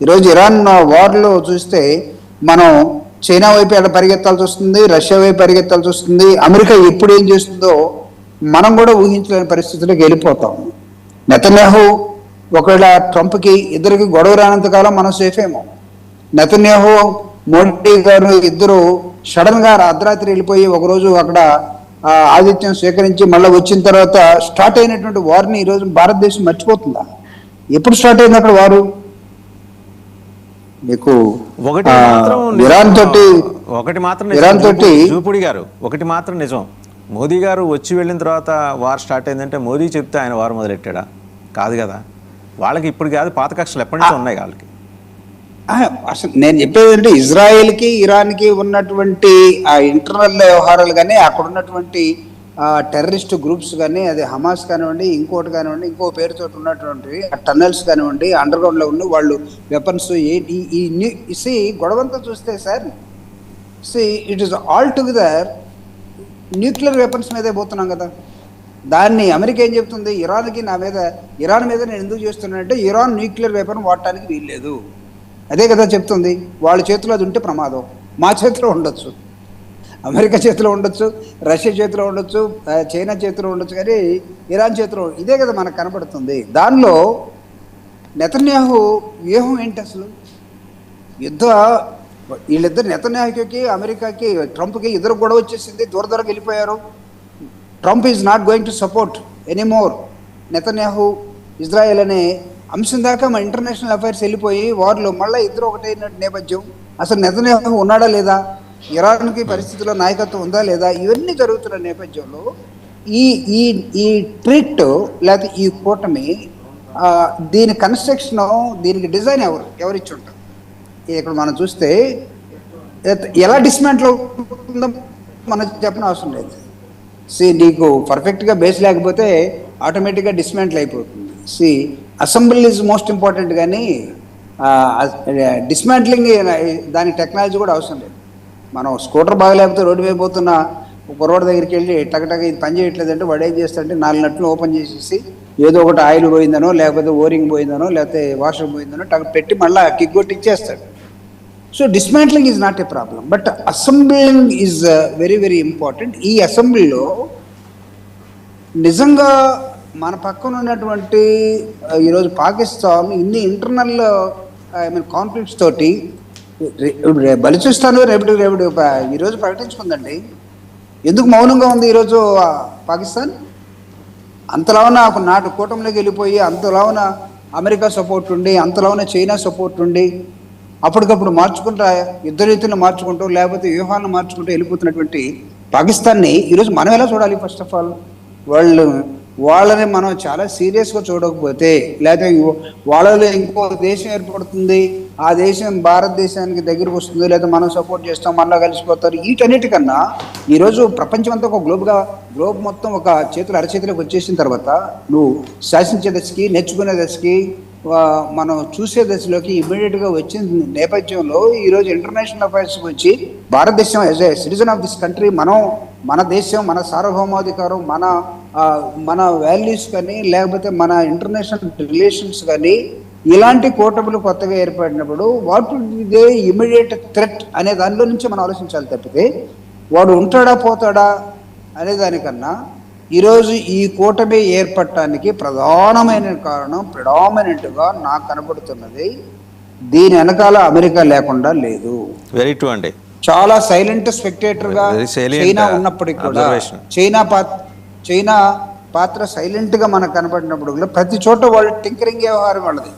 ఈరోజు ఇరాన్ వార్లో చూస్తే మనం చైనా వైపు పరిగెత్తాల్సి వస్తుంది, రష్యా వైపు పరిగెత్తాల్సి వస్తుంది. అమెరికా ఎప్పుడు ఏం చేస్తుందో మనం కూడా ఊహించలేని పరిస్థితులకు వెళ్ళిపోతాం. నెతన్యాహు ఒకవేళ ట్రంప్కి ఇద్దరికి గొడవ రానంతకాలం మనం సేఫ్ ఏమో. నెతన్యాహు మోడీ గారు ఇద్దరు సడన్ గా అర్ధరాత్రి వెళ్ళిపోయి ఒకరోజు అక్కడ ఆతిథ్యం స్వీకరించి మళ్ళీ వచ్చిన తర్వాత స్టార్ట్ అయినటువంటి వార్ని ఈరోజు భారతదేశం మర్చిపోతుందా? ఎప్పుడు స్టార్ట్ అయింది అక్కడ వారు? మీకు ఇరాన్ తోటి జూపుడి గారు ఒకటి మాత్రం నిజం, మోదీ గారు వచ్చి వెళ్ళిన తర్వాత వార్ స్టార్ట్ అయిందంటే మోదీ చెప్తే ఆయన వారు మొదలెట్టాడా? కాదు కదా. వాళ్ళకి ఇప్పుడు కాదు, పాత కక్షలు ఎప్పటి నుంచి ఉన్నాయి వాళ్ళకి. అసలు నేను చెప్పేది అంటే ఇజ్రాయెల్కి ఇరాన్కి ఉన్నటువంటి ఆ ఇంటర్నల్ వ్యవహారాలు కానీ అక్కడ ఉన్నటువంటి టెర్రరిస్ట్ గ్రూప్స్ కానీ అది హమాస్ కానివ్వండి, ఇంకోటి కానివ్వండి, ఇంకో పేరుతో ఉన్నటువంటి టన్నెల్స్ కానివ్వండి, అండర్ గ్రౌండ్లో ఉన్న వాళ్ళు వెపన్స్ ఈ గొడవంతా చూస్తే sir it is all together nuclear weapons మీదే పోతున్నాం కదా. దాన్ని అమెరికా ఏం చెప్తుంది, ఇరాన్ మీద నేను ఎందుకు చేస్తున్నానంటే ఇరాన్ న్యూక్లియర్ వెపన్ వాడటానికి వీల్లేదు, అదే కదా చెప్తుంది. వాళ్ళ చేతిలో అది ఉంటే ప్రమాదం, మా చేతిలో ఉండొచ్చు, అమెరికా చేతిలో ఉండొచ్చు, రష్యా చేతిలో ఉండొచ్చు, చైనా చేతిలో ఉండొచ్చు, కానీ ఇరాన్ చేతిలో ఇదే కదా మనకు కనపడుతుంది. దానిలో నెతన్యాహు వ్యూహం ఏంటి అసలు? వీళ్ళిద్దరు నెతన్యాహుకి అమెరికాకి ట్రంప్కి ఇద్దరు గొడవ వచ్చేసింది, దూరదూరకు వెళ్ళిపోయారు. Trump is not going to support anymore Netanyahu Israel అనే అంశం దాకా మన ఇంటర్నేషనల్ అఫైర్స్ వెళ్ళిపోయి వారిలో మళ్ళీ ఇద్దరు ఒకటే నేపథ్యం. అసలు నెతన్యాహు ఉన్నాడా లేదా, ఇరాన్కి పరిస్థితుల్లో నాయకత్వం ఉందా లేదా, ఇవన్నీ జరుగుతున్న నేపథ్యంలో ఈ ట్రీట్ లేకపోతే ఈ కూటమి దీని కన్స్ట్రక్షన్, దీనికి డిజైన్ ఎవరు ఇచ్చి ఉంటారు? ఇక్కడ మనం చూస్తే ఎలా డిస్మాంటిల్ అవుతుందో మనం చెప్పిన అవసరం లేదు. నీకు పర్ఫెక్ట్గా బేస్ లేకపోతే ఆటోమేటిక్గా డిస్మాంటిల్ అయిపోతుంది. అసెంబ్లీ ఈజ్ మోస్ట్ ఇంపార్టెంట్, కానీ డిస్మాంట్లింగ్ దాని టెక్నాలజీ కూడా అవసరం లేదు. మనం స్కూటర్ బాగలేకపోతే రోడ్డు మీద పోతున్న ఒక రోడ్డు దగ్గరికి వెళ్ళి టగటగ ఇది పని చేయట్లేదంటే వాడు ఏం చేస్తాడంటే 4 నట్లు ఓపెన్ చేసేసి ఏదో ఒకటి ఆయిల్ పోయిందనో లేకపోతే ఓరింగ్ పోయిందనో లేకపోతే వాషర్ పోయిందనో పెట్టి మళ్ళీ కిక్ కొట్టి ఇచ్చేస్తాడు. So dismantling is not a problem, but assembling is very very important. ఈ అసెంబ్లీలో నిజంగా మన పక్కన ఉన్నటువంటి ఈరోజు పాకిస్తాన్ ఇన్ని ఇంటర్నల్ కాన్ఫ్లిక్ట్స్ తోటి బలిచిస్తాను రేపు ఈరోజు ప్రకటించుకుందండి. ఎందుకు మౌనంగా ఉంది ఈరోజు పాకిస్తాన్? అంతలోన ఒక నాటు కూటమిలోకి వెళ్ళిపోయి, అంతలోన అమెరికా సపోర్ట్ ఉండి, అంతలోన చైనా సపోర్ట్ ఉండి, అప్పటికప్పుడు మార్చుకుంటా యుద్ధ రీతిని మార్చుకుంటూ లేకపోతే వ్యూహాలను మార్చుకుంటూ వెళ్ళిపోతున్నటువంటి పాకిస్తాన్ని ఈరోజు మనం ఎలా చూడాలి? ఫస్ట్ ఆఫ్ ఆల్ వాళ్ళని మనం చాలా సీరియస్గా చూడకపోతే, లేకపోతే వాళ్ళలో ఇంకో దేశం ఏర్పడుతుంది, ఆ దేశం భారతదేశానికి దగ్గరకు వస్తుంది, లేదా మనం సపోర్ట్ చేస్తాం మనలో కలిసిపోతారు, వీటన్నిటికన్నా ఈరోజు ప్రపంచం అంతా ఒక గ్లోబ్ మొత్తం ఒక అరచేతిలోకి వచ్చేసిన తర్వాత నువ్వు శాసించే దశకి, నేర్చుకునే దశకి, మనం చూసే దశలోకి ఇమ్మీడియట్గా వచ్చిన నేపథ్యంలో ఈరోజు ఇంటర్నేషనల్ అఫైర్స్ వచ్చి భారతదేశం as a citizen of this country, మన దేశం, మన సార్వభౌమాధికారం, మన వాల్యూస్ కానీ లేకపోతే మన ఇంటర్నేషనల్ రిలేషన్స్ కానీ ఇలాంటి కూటములు కొత్తగా ఏర్పడినప్పుడు వాట్ దే ఇమ్మీడియట్ థ్రెట్ అనే దానిలో నుంచి మనం ఆలోచించాలి తప్పితే వాడు ఉంటాడా పోతాడా అనే దానికన్నా ఈరోజు ఈ కూటమి ఏర్పడటానికి ప్రధానమైన కారణం ప్రిడామినెంట్గా నాకు కనబడుతున్నది దీని వెనకాల అమెరికా లేకుండా లేదు. వెరీ ట్రూ అండి. చాలా సైలెంట్ స్పెక్టేటర్గా చైనా ఉన్నప్పటికీ కూడా చైనా పాత్ర సైలెంట్గా మనకు కనపడినప్పుడు కూడా ప్రతి చోట వాళ్ళు టింకరింగ్ వ్యవహారం వాళ్ళది.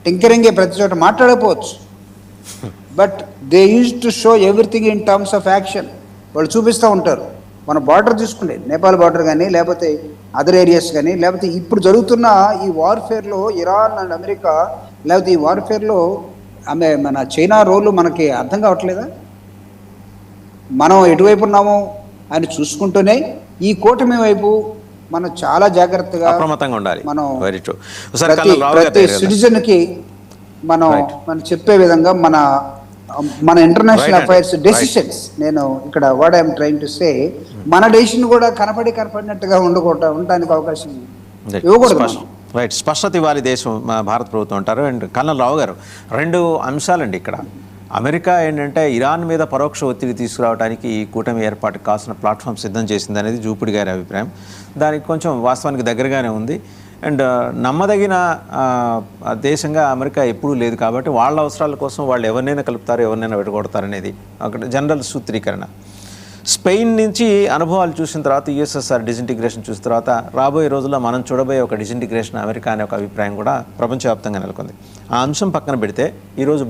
టింకరింగే ప్రతి చోట మాట్లాడకపోవచ్చు, but they use to show everything in terms of action. వాళ్ళు చూపిస్తూ ఉంటారు. మన బార్డర్ చూసుకుంటే నేపాల్ బార్డర్ కానీ లేకపోతే అదర్ ఏరియాస్ కానీ లేకపోతే ఇప్పుడు జరుగుతున్న ఈ వార్ఫేర్లో ఇరాన్ అండ్ అమెరికా లేకపోతే ఈ వార్ఫేర్లో మన చైనా రోలు మనకి అర్థం కావట్లేదా? మనం ఎటువైపు ఉన్నామో అని చూసుకుంటూనే ఈ కూటమి వైపు మనం చాలా జాగ్రత్తగా అప్రమత్తంగా ఉండాలి. మనం ప్రతి సిటిజన్ కి మనం చెప్పే విధంగా మన ఇంటర్నేషనల్ అఫైర్స్ డెసిషన్స్, నేను ఇక్కడ what I'm trying to say, మన డెసిషన్ కూడా కనపడినట్టుగా ఉండడానికి అవకాశం ఇవ్వకూడదు. రైట్, స్పష్టత ఇవ్వాలి దేశం, భారత ప్రభుత్వం అంటారు. అండ్ కల్నల్ రావు గారు, 2 అంశాలండి ఇక్కడ. అమెరికా ఏంటంటే ఇరాన్ మీద పరోక్ష ఒత్తిడి తీసుకురావడానికి ఈ కూటమి ఏర్పాటుకు కావాల్సిన ప్లాట్ఫామ్ సిద్ధం చేసింది అనేది జూపిడి గారి అభిప్రాయం. దానికి కొంచెం వాస్తవానికి దగ్గరగానే ఉంది. అండ్ నమ్మదగిన దేశంగా అమెరికా ఎప్పుడూ లేదు కాబట్టి వాళ్ళ అవసరాల కోసం వాళ్ళు ఎవరినైనా కలుపుతారు, ఎవరినైనా విడగొడతారు అనేది అక్కడ జనరల్ సూత్రీకరణ. స్పెయిన్ నుంచి అనుభవాలు చూసిన తర్వాత, యుఎస్ఎస్ఆర్ డిజింటిగ్రేషన్ చూసిన తర్వాత రాబోయే రోజుల్లో మనం చూడబోయే ఒక డిజింటిగ్రేషన్ అమెరికా అనే ఒక అభిప్రాయం కూడా ప్రపంచవ్యాప్తంగా నెలకొంది. ఆ అంశం పక్కన పెడితే ఈరోజు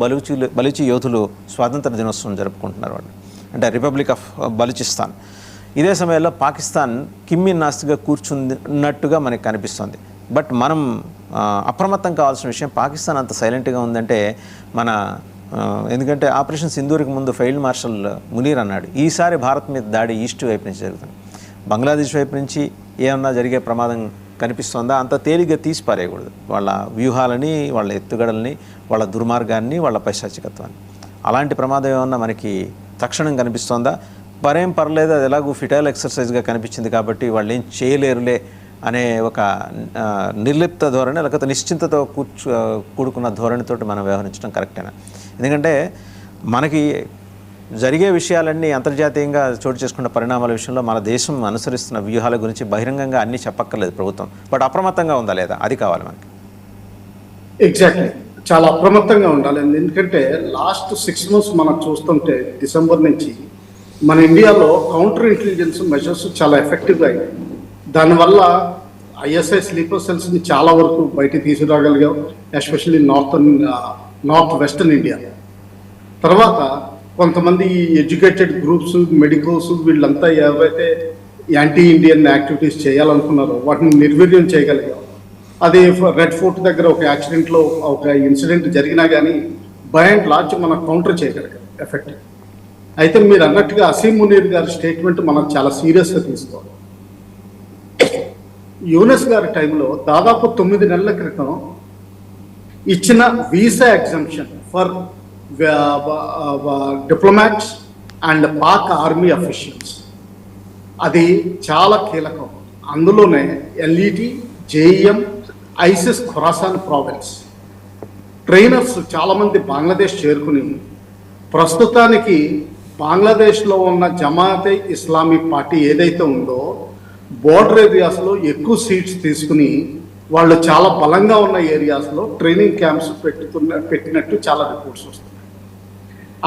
బలూచి యోధులు స్వాతంత్ర దినోత్సవం జరుపుకుంటున్నారు వాళ్ళు, అంటే రిపబ్లిక్ ఆఫ్ బలూచిస్తాన్. ఇదే సమయంలో పాకిస్తాన్ కిమ్మి నాస్తిగా కూర్చున్నట్టుగా మనకి కనిపిస్తుంది. బట్ మనం అప్రమత్తం కావాల్సిన విషయం, పాకిస్తాన్ అంత సైలెంట్గా ఉందంటే ఎందుకంటే ఆపరేషన్ సింధూర్కి ముందు ఫీల్డ్ మార్షల్ మునీర్ అన్నాడు, ఈసారి భారత్ మీద దాడి ఈస్ట్ వైపు నుంచి జరుగుతుంది, బంగ్లాదేశ్ వైపు నుంచి ఏమన్నా జరిగే ప్రమాదం కనిపిస్తుందా, అంత తేలిగ్గా తీసి పారేయకూడదు వాళ్ళ వ్యూహాలని, వాళ్ళ ఎత్తుగడల్ని, వాళ్ళ దుర్మార్గాన్ని, వాళ్ళ పైశాచికత్వాన్ని. అలాంటి ప్రమాదం ఏమన్నా మనకి తక్షణం కనిపిస్తోందా? పరేం పర్లేదు, అది ఎలాగూ ఫిటైల్ ఎక్సర్సైజ్గా కనిపించింది కాబట్టి వాళ్ళు ఏం చేయలేరులే అనే ఒక నిర్లిప్త ధోరణి, లేకపోతే నిశ్చింతతో కూడుకున్న ధోరణితో మనం వ్యవహరించడం కరెక్టేనా? ఎందుకంటే మనకి జరిగే విషయాలన్నీ అంతర్జాతీయంగా చోటు చేసుకున్న పరిణామాల విషయంలో మన దేశం అనుసరిస్తున్న వ్యూహాల గురించి బహిరంగంగా అన్నీ చెప్పక్కర్లేదు ప్రభుత్వం, బట్ అప్రమత్తంగా ఉందా లేదా అది కావాలి మనకి. ఎగ్జాక్ట్లీ, చాలా అప్రమత్తంగా ఉండాలి. ఎందుకంటే లాస్ట్ 6 months మనం చూస్తుంటే డిసెంబర్ నుంచి మన ఇండియాలో కౌంటర్ ఇంటెలిజెన్స్ మెజర్స్ చాలా ఎఫెక్టివ్గా అయ్యాయి. దానివల్ల ఐఎస్ఐ స్లీపర్ సెల్స్ని చాలా వరకు బయటికి తీసుకురాగలిగాం, ఎస్పెషల్లీ నార్త్ వెస్టర్న్ ఇండియా. తర్వాత కొంతమంది ఎడ్యుకేటెడ్ గ్రూప్స్, మెడికల్స్, వీళ్ళంతా ఎవరైతే యాంటీ ఇండియన్ యాక్టివిటీస్ చేయాలనుకున్నారో వాటిని నిర్వీర్యం చేయగలిగాం. అది రెడ్ ఫోర్ట్ దగ్గర ఒక యాక్సిడెంట్లో ఒక ఇన్సిడెంట్ జరిగినా కానీ బై అండ్ లార్జ్ మనం కౌంటర్ చేయగలిగాం ఎఫెక్టివ్. అయితే మీరు అన్నట్టుగా అసీం మునీర్ గారి స్టేట్మెంట్ మనం చాలా సీరియస్గా తీసుకోవాలి. యూనస్ గారి టైంలో దాదాపు 9 నెలల క్రితం ఇచ్చిన visa exemption for diplomats and Pak army officials అది చాలా కీలకం. అందులోనే LET, JEM, ISIS Khorasan province trainers చాలామంది బంగ్లాదేశ్ చేరుకుని ప్రస్తుతానికి బంగ్లాదేశ్లో ఉన్న జమాతే ఇస్లామీ పార్టీ ఏదైతే ఉందో బోర్డర్ ఏరియాస్లో ఎక్కువ సీట్స్ తీసుకుని వాళ్ళు చాలా బలంగా ఉన్న ఏరియాస్లో ట్రైనింగ్ క్యాంప్స్ పెట్టినట్టు చాలా రిపోర్ట్స్ వస్తున్నాయి.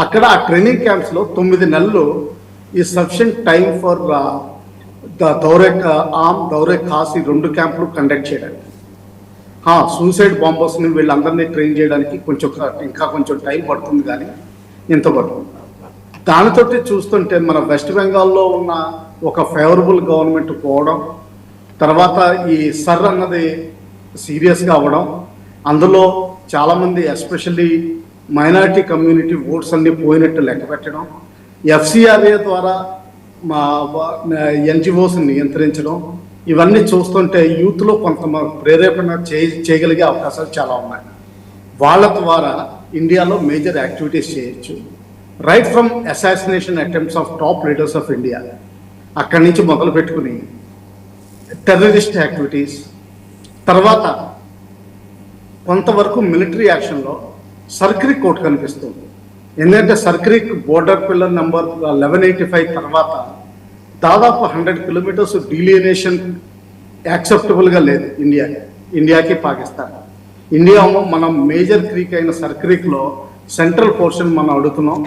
అక్కడ ఆ ట్రైనింగ్ క్యాంప్స్లో 9 నెలలు ఈ సఫిషియంట్ టైం ఫర్ దౌరే ఖాస్ ఈ 2 క్యాంపులు కండక్ట్ చేయడానికి. సూసైడ్ బాంబర్స్ని వీళ్ళందరినీ ట్రైన్ చేయడానికి ఇంకా కొంచెం టైం పడుతుంది, కానీ ఇంత పడుతుంది. దానితో చూస్తుంటే మన వెస్ట్ బెంగాల్లో ఉన్న ఒక ఫేవరబుల్ గవర్నమెంట్ పోవడం, తర్వాత ఈ సర్ అన్నది సీరియస్గా అవ్వడం, అందులో చాలామంది ఎస్పెషల్లీ మైనారిటీ కమ్యూనిటీ ఓట్స్ అన్ని పోయినట్టు లెక్క పెట్టడం, ఎఫ్సిఆర్ఏ ద్వారా మా ఎన్జిఓస్ని నియంత్రించడం, ఇవన్నీ చూస్తుంటే యూత్లో కొంత ప్రేరేపణ చేయగలిగే అవకాశాలు చాలా ఉన్నాయి. వాళ్ళ ద్వారా ఇండియాలో మేజర్ యాక్టివిటీస్ చేయొచ్చు. Right from assassination attempts of top leaders of India అక్కడి నుంచి మొదలు పెట్టుకుని టెర్రరిస్ట్ యాక్టివిటీస్, తర్వాత కొంతవరకు మిలిటరీ యాక్షన్లో సర్క్రిక్ కోర్టు కనిపిస్తుంది. ఎందుకంటే సర్క్రిక్ బోర్డర్ పిల్లర్ నెంబర్ 1185 తర్వాత దాదాపు 100 kilometers డీలినేషన్ యాక్సెప్టబుల్గా లేదు ఇండియాకి పాకిస్తాన్. ఇండియా మనం మేజర్ క్రీక్ అయిన సర్క్రిక్లో సెంట్రల్ పోర్షన్ మనం అడుగుతున్నాం,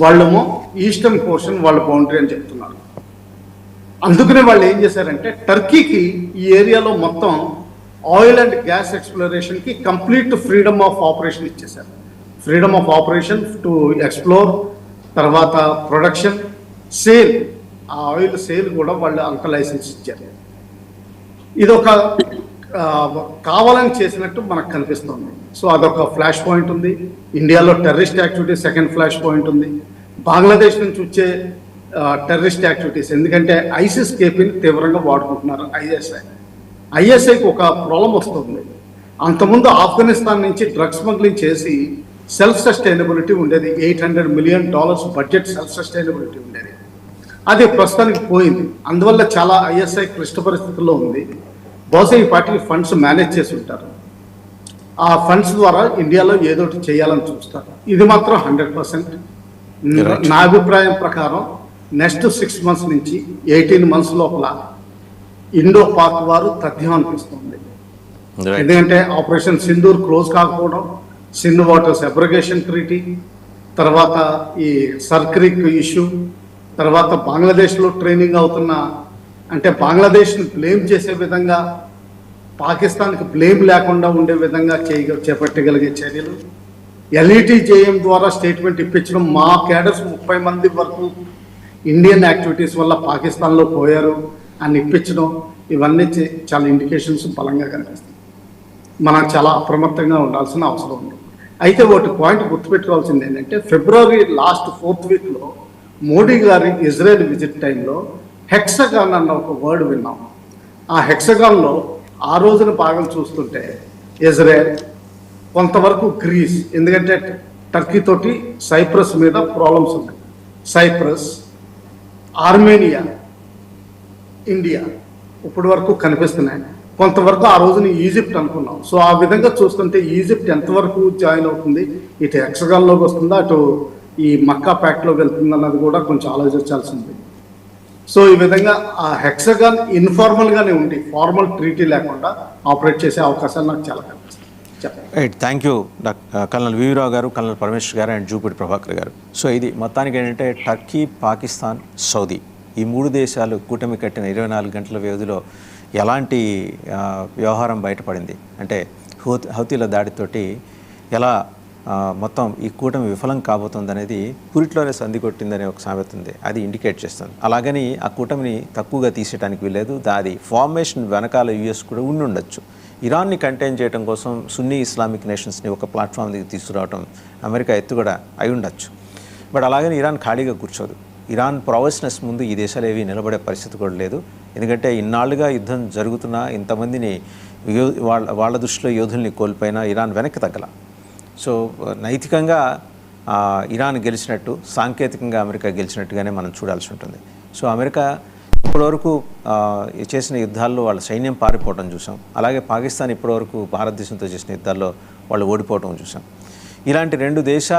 వాళ్ళేమో ఈస్టర్న్ పోర్షన్ వాళ్ళ బౌండరీ అని చెప్తున్నారు. అందుకనే వాళ్ళు ఏం చేశారంటే టర్కీకి ఈ ఏరియాలో మొత్తం ఆయిల్ అండ్ గ్యాస్ ఎక్స్ప్లోరేషన్కి కంప్లీట్ ఫ్రీడమ్ ఆఫ్ ఆపరేషన్ ఇచ్చేశారు. Freedom of operation to explore, తర్వాత ప్రొడక్షన్, సేల్, ఆ ఆయిల్ సేల్ కూడా వాళ్ళు అంత లైసెన్స్ ఇచ్చారు. ఇది ఒక కావాలని చేసినట్టు మనకు కనిపిస్తుంది. సో అదొక ఫ్లాష్ పాయింట్ ఉంది. ఇండియాలో terrorist activity second flash point ఉంది. బంగ్లాదేశ్ నుంచి వచ్చే టెర్రరిస్ట్ యాక్టివిటీస్, ఎందుకంటే ఐసిస్ కేపీని తీవ్రంగా వాడుకుంటున్నారు ఐఎస్ఐకి ఒక ప్రాబ్లం వస్తుంది. అంతకుముందు ఆఫ్ఘనిస్తాన్ నుంచి డ్రగ్స్ స్మగ్లింగ్ చేసి సెల్ఫ్ సస్టైనబిలిటీ ఉండేది, $800 million బడ్జెట్ సెల్ఫ్ సస్టైనబిలిటీ ఉండేది. అది ప్రస్తుతానికి పోయింది. అందువల్ల చాలా ఐఎస్ఐ క్లిష్ట పరిస్థితుల్లో ఉంది. బహుశా ఈ పార్టీకి ఫండ్స్ మేనేజ్ చేసి ఉంటారు. ఆ ఫండ్స్ ద్వారా ఇండియాలో ఏదో ఒకటి చేయాలని చూస్తారు. ఇది మాత్రం 100%. నా అభిప్రాయం ప్రకారం నెక్స్ట్ 6 months నుంచి 18 months లోపల ఇండో పాక్ వారు తథ్యం అనిపిస్తుంది. ఎందుకంటే ఆపరేషన్ సింధూర్ క్లోజ్ కాకపోవడం, సింధు వాటర్స్ అబ్రగేషన్ ట్రీటీ, తర్వాత ఈ సర్క్రిక్ ఇష్యూ, తర్వాత బంగ్లాదేశ్లో ట్రైనింగ్ అవుతున్న, అంటే బంగ్లాదేశ్ని బ్లేమ్ చేసే విధంగా పాకిస్తాన్కి బ్లేమ్ లేకుండా ఉండే విధంగా చేపట్టగలిగే చర్యలు, ఎల్ఈటి జేఎం ద్వారా స్టేట్మెంట్ ఇప్పించడం, మా క్యాడర్స్ 30 మంది వరకు ఇండియన్ యాక్టివిటీస్ వల్ల పాకిస్తాన్లో పోయారు అని ఇప్పించడం, ఇవన్నీ చాలా ఇండికేషన్స్ బలంగా కనిపిస్తాయి. మనం చాలా అప్రమత్తంగా ఉండాల్సిన అవసరం ఉంది. అయితే ఒకటి పాయింట్ గుర్తుపెట్టుకోవాల్సింది ఏంటంటే ఫిబ్రవరి లాస్ట్ 4th weekలో మోడీ గారి ఇజ్రాయెల్ విజిట్ టైంలో హెక్సగాన్ అన్న ఒక వర్డ్ విన్నాం. ఆ హెక్సగాన్లో ఆ రోజున భాగం చూస్తుంటే ఇజ్రాయెల్, కొంతవరకు గ్రీస్, ఎందుకంటే టర్కీ తోటి సైప్రస్ మీద ప్రాబ్లమ్స్ ఉన్నాయి, సైప్రస్, ఆర్మేనియా, ఇండియా ఇప్పటి వరకు కనిపిస్తున్నాయి. కొంతవరకు ఆ రోజున ఈజిప్ట్ అనుకున్నాం. సో ఆ విధంగా చూస్తుంటే ఈజిప్ట్ ఎంతవరకు జాయిన్ అవుతుంది, ఇటు హెక్సగాన్లోకి వస్తుందా, అటు ఈ మక్కా ప్యాక్ట్లోకి వెళ్తుంది అన్నది కూడా కొంచెం ఆలోచించాల్సింది. సో ఈ విధంగా ఆ హెక్సగాన్ ఇన్ఫార్మల్గానే ఉండి ఫార్మల్ ట్రీటీ లేకుండా ఆపరేట్ చేసే అవకాశాలు నాకు చాలా కనిపిస్తుంది. చెప్పండి. Right, thank you colonel V V Rao గారు, కల్నల్ పరమేశ్వర్ గారు అండ్ జూపూడి ప్రభాకర్ గారు. సో ఇది మొత్తానికి ఏంటంటే టర్కీ, పాకిస్తాన్, సౌదీ ఈ 3 దేశాలు కూటమి కట్టిన 24 గంటల వ్యవధిలో ఎలాంటి వ్యవహారం బయటపడింది అంటే హౌతీల దాడితోటి ఎలా మొత్తం ఈ కూటమి విఫలం కాబోతుంది అనేది పురిట్లోనే సంధి కొట్టిందనే ఒక సామెత ఉంది, అది ఇండికేట్ చేస్తుంది. అలాగని ఆ కూటమిని తక్కువగా తీసేయడానికి వీలేదు. అది ఫార్మేషన్ వెనకాల యూఎస్ కూడా ఉండొచ్చు. ఇరాన్ని కంటైన్ చేయడం కోసం సున్నీ ఇస్లామిక్ నేషన్స్ని ఒక ప్లాట్ఫామ్ దగ్గర తీసుకురావడం అమెరికా ఎత్తుగడ అయి ఉండొచ్చు. బట్ అలాగని ఇరాన్ ఖాళీగా కూర్చోదు. ఇరాన్ ప్రొవెస్నెస్ ముందు ఈ దేశాలు ఏవి నిలబడే పరిస్థితి కూడా లేదు. ఎందుకంటే ఇన్నాళ్ళుగా యుద్ధం జరుగుతున్నా, ఇంతమందిని వాళ్ళ దృష్టిలో యోధుల్ని కోల్పోయినా ఇరాన్ వెనక్కి తగ్గల. సో నైతికంగా ఇరాన్ గెలిచినట్టు, సాంకేతికంగా అమెరికా గెలిచినట్టుగానే మనం చూడాల్సి ఉంటుంది. సో అమెరికా ఇప్పటివరకు చేసిన యుద్ధాల్లో వాళ్ళ సైన్యం పారిపోవడం చూసాం. అలాగే పాకిస్తాన్ ఇప్పటివరకు భారతదేశంతో చేసిన యుద్ధాల్లో వాళ్ళు ఓడిపోవడం చూసాం. ఇలాంటి 2 దేశాలు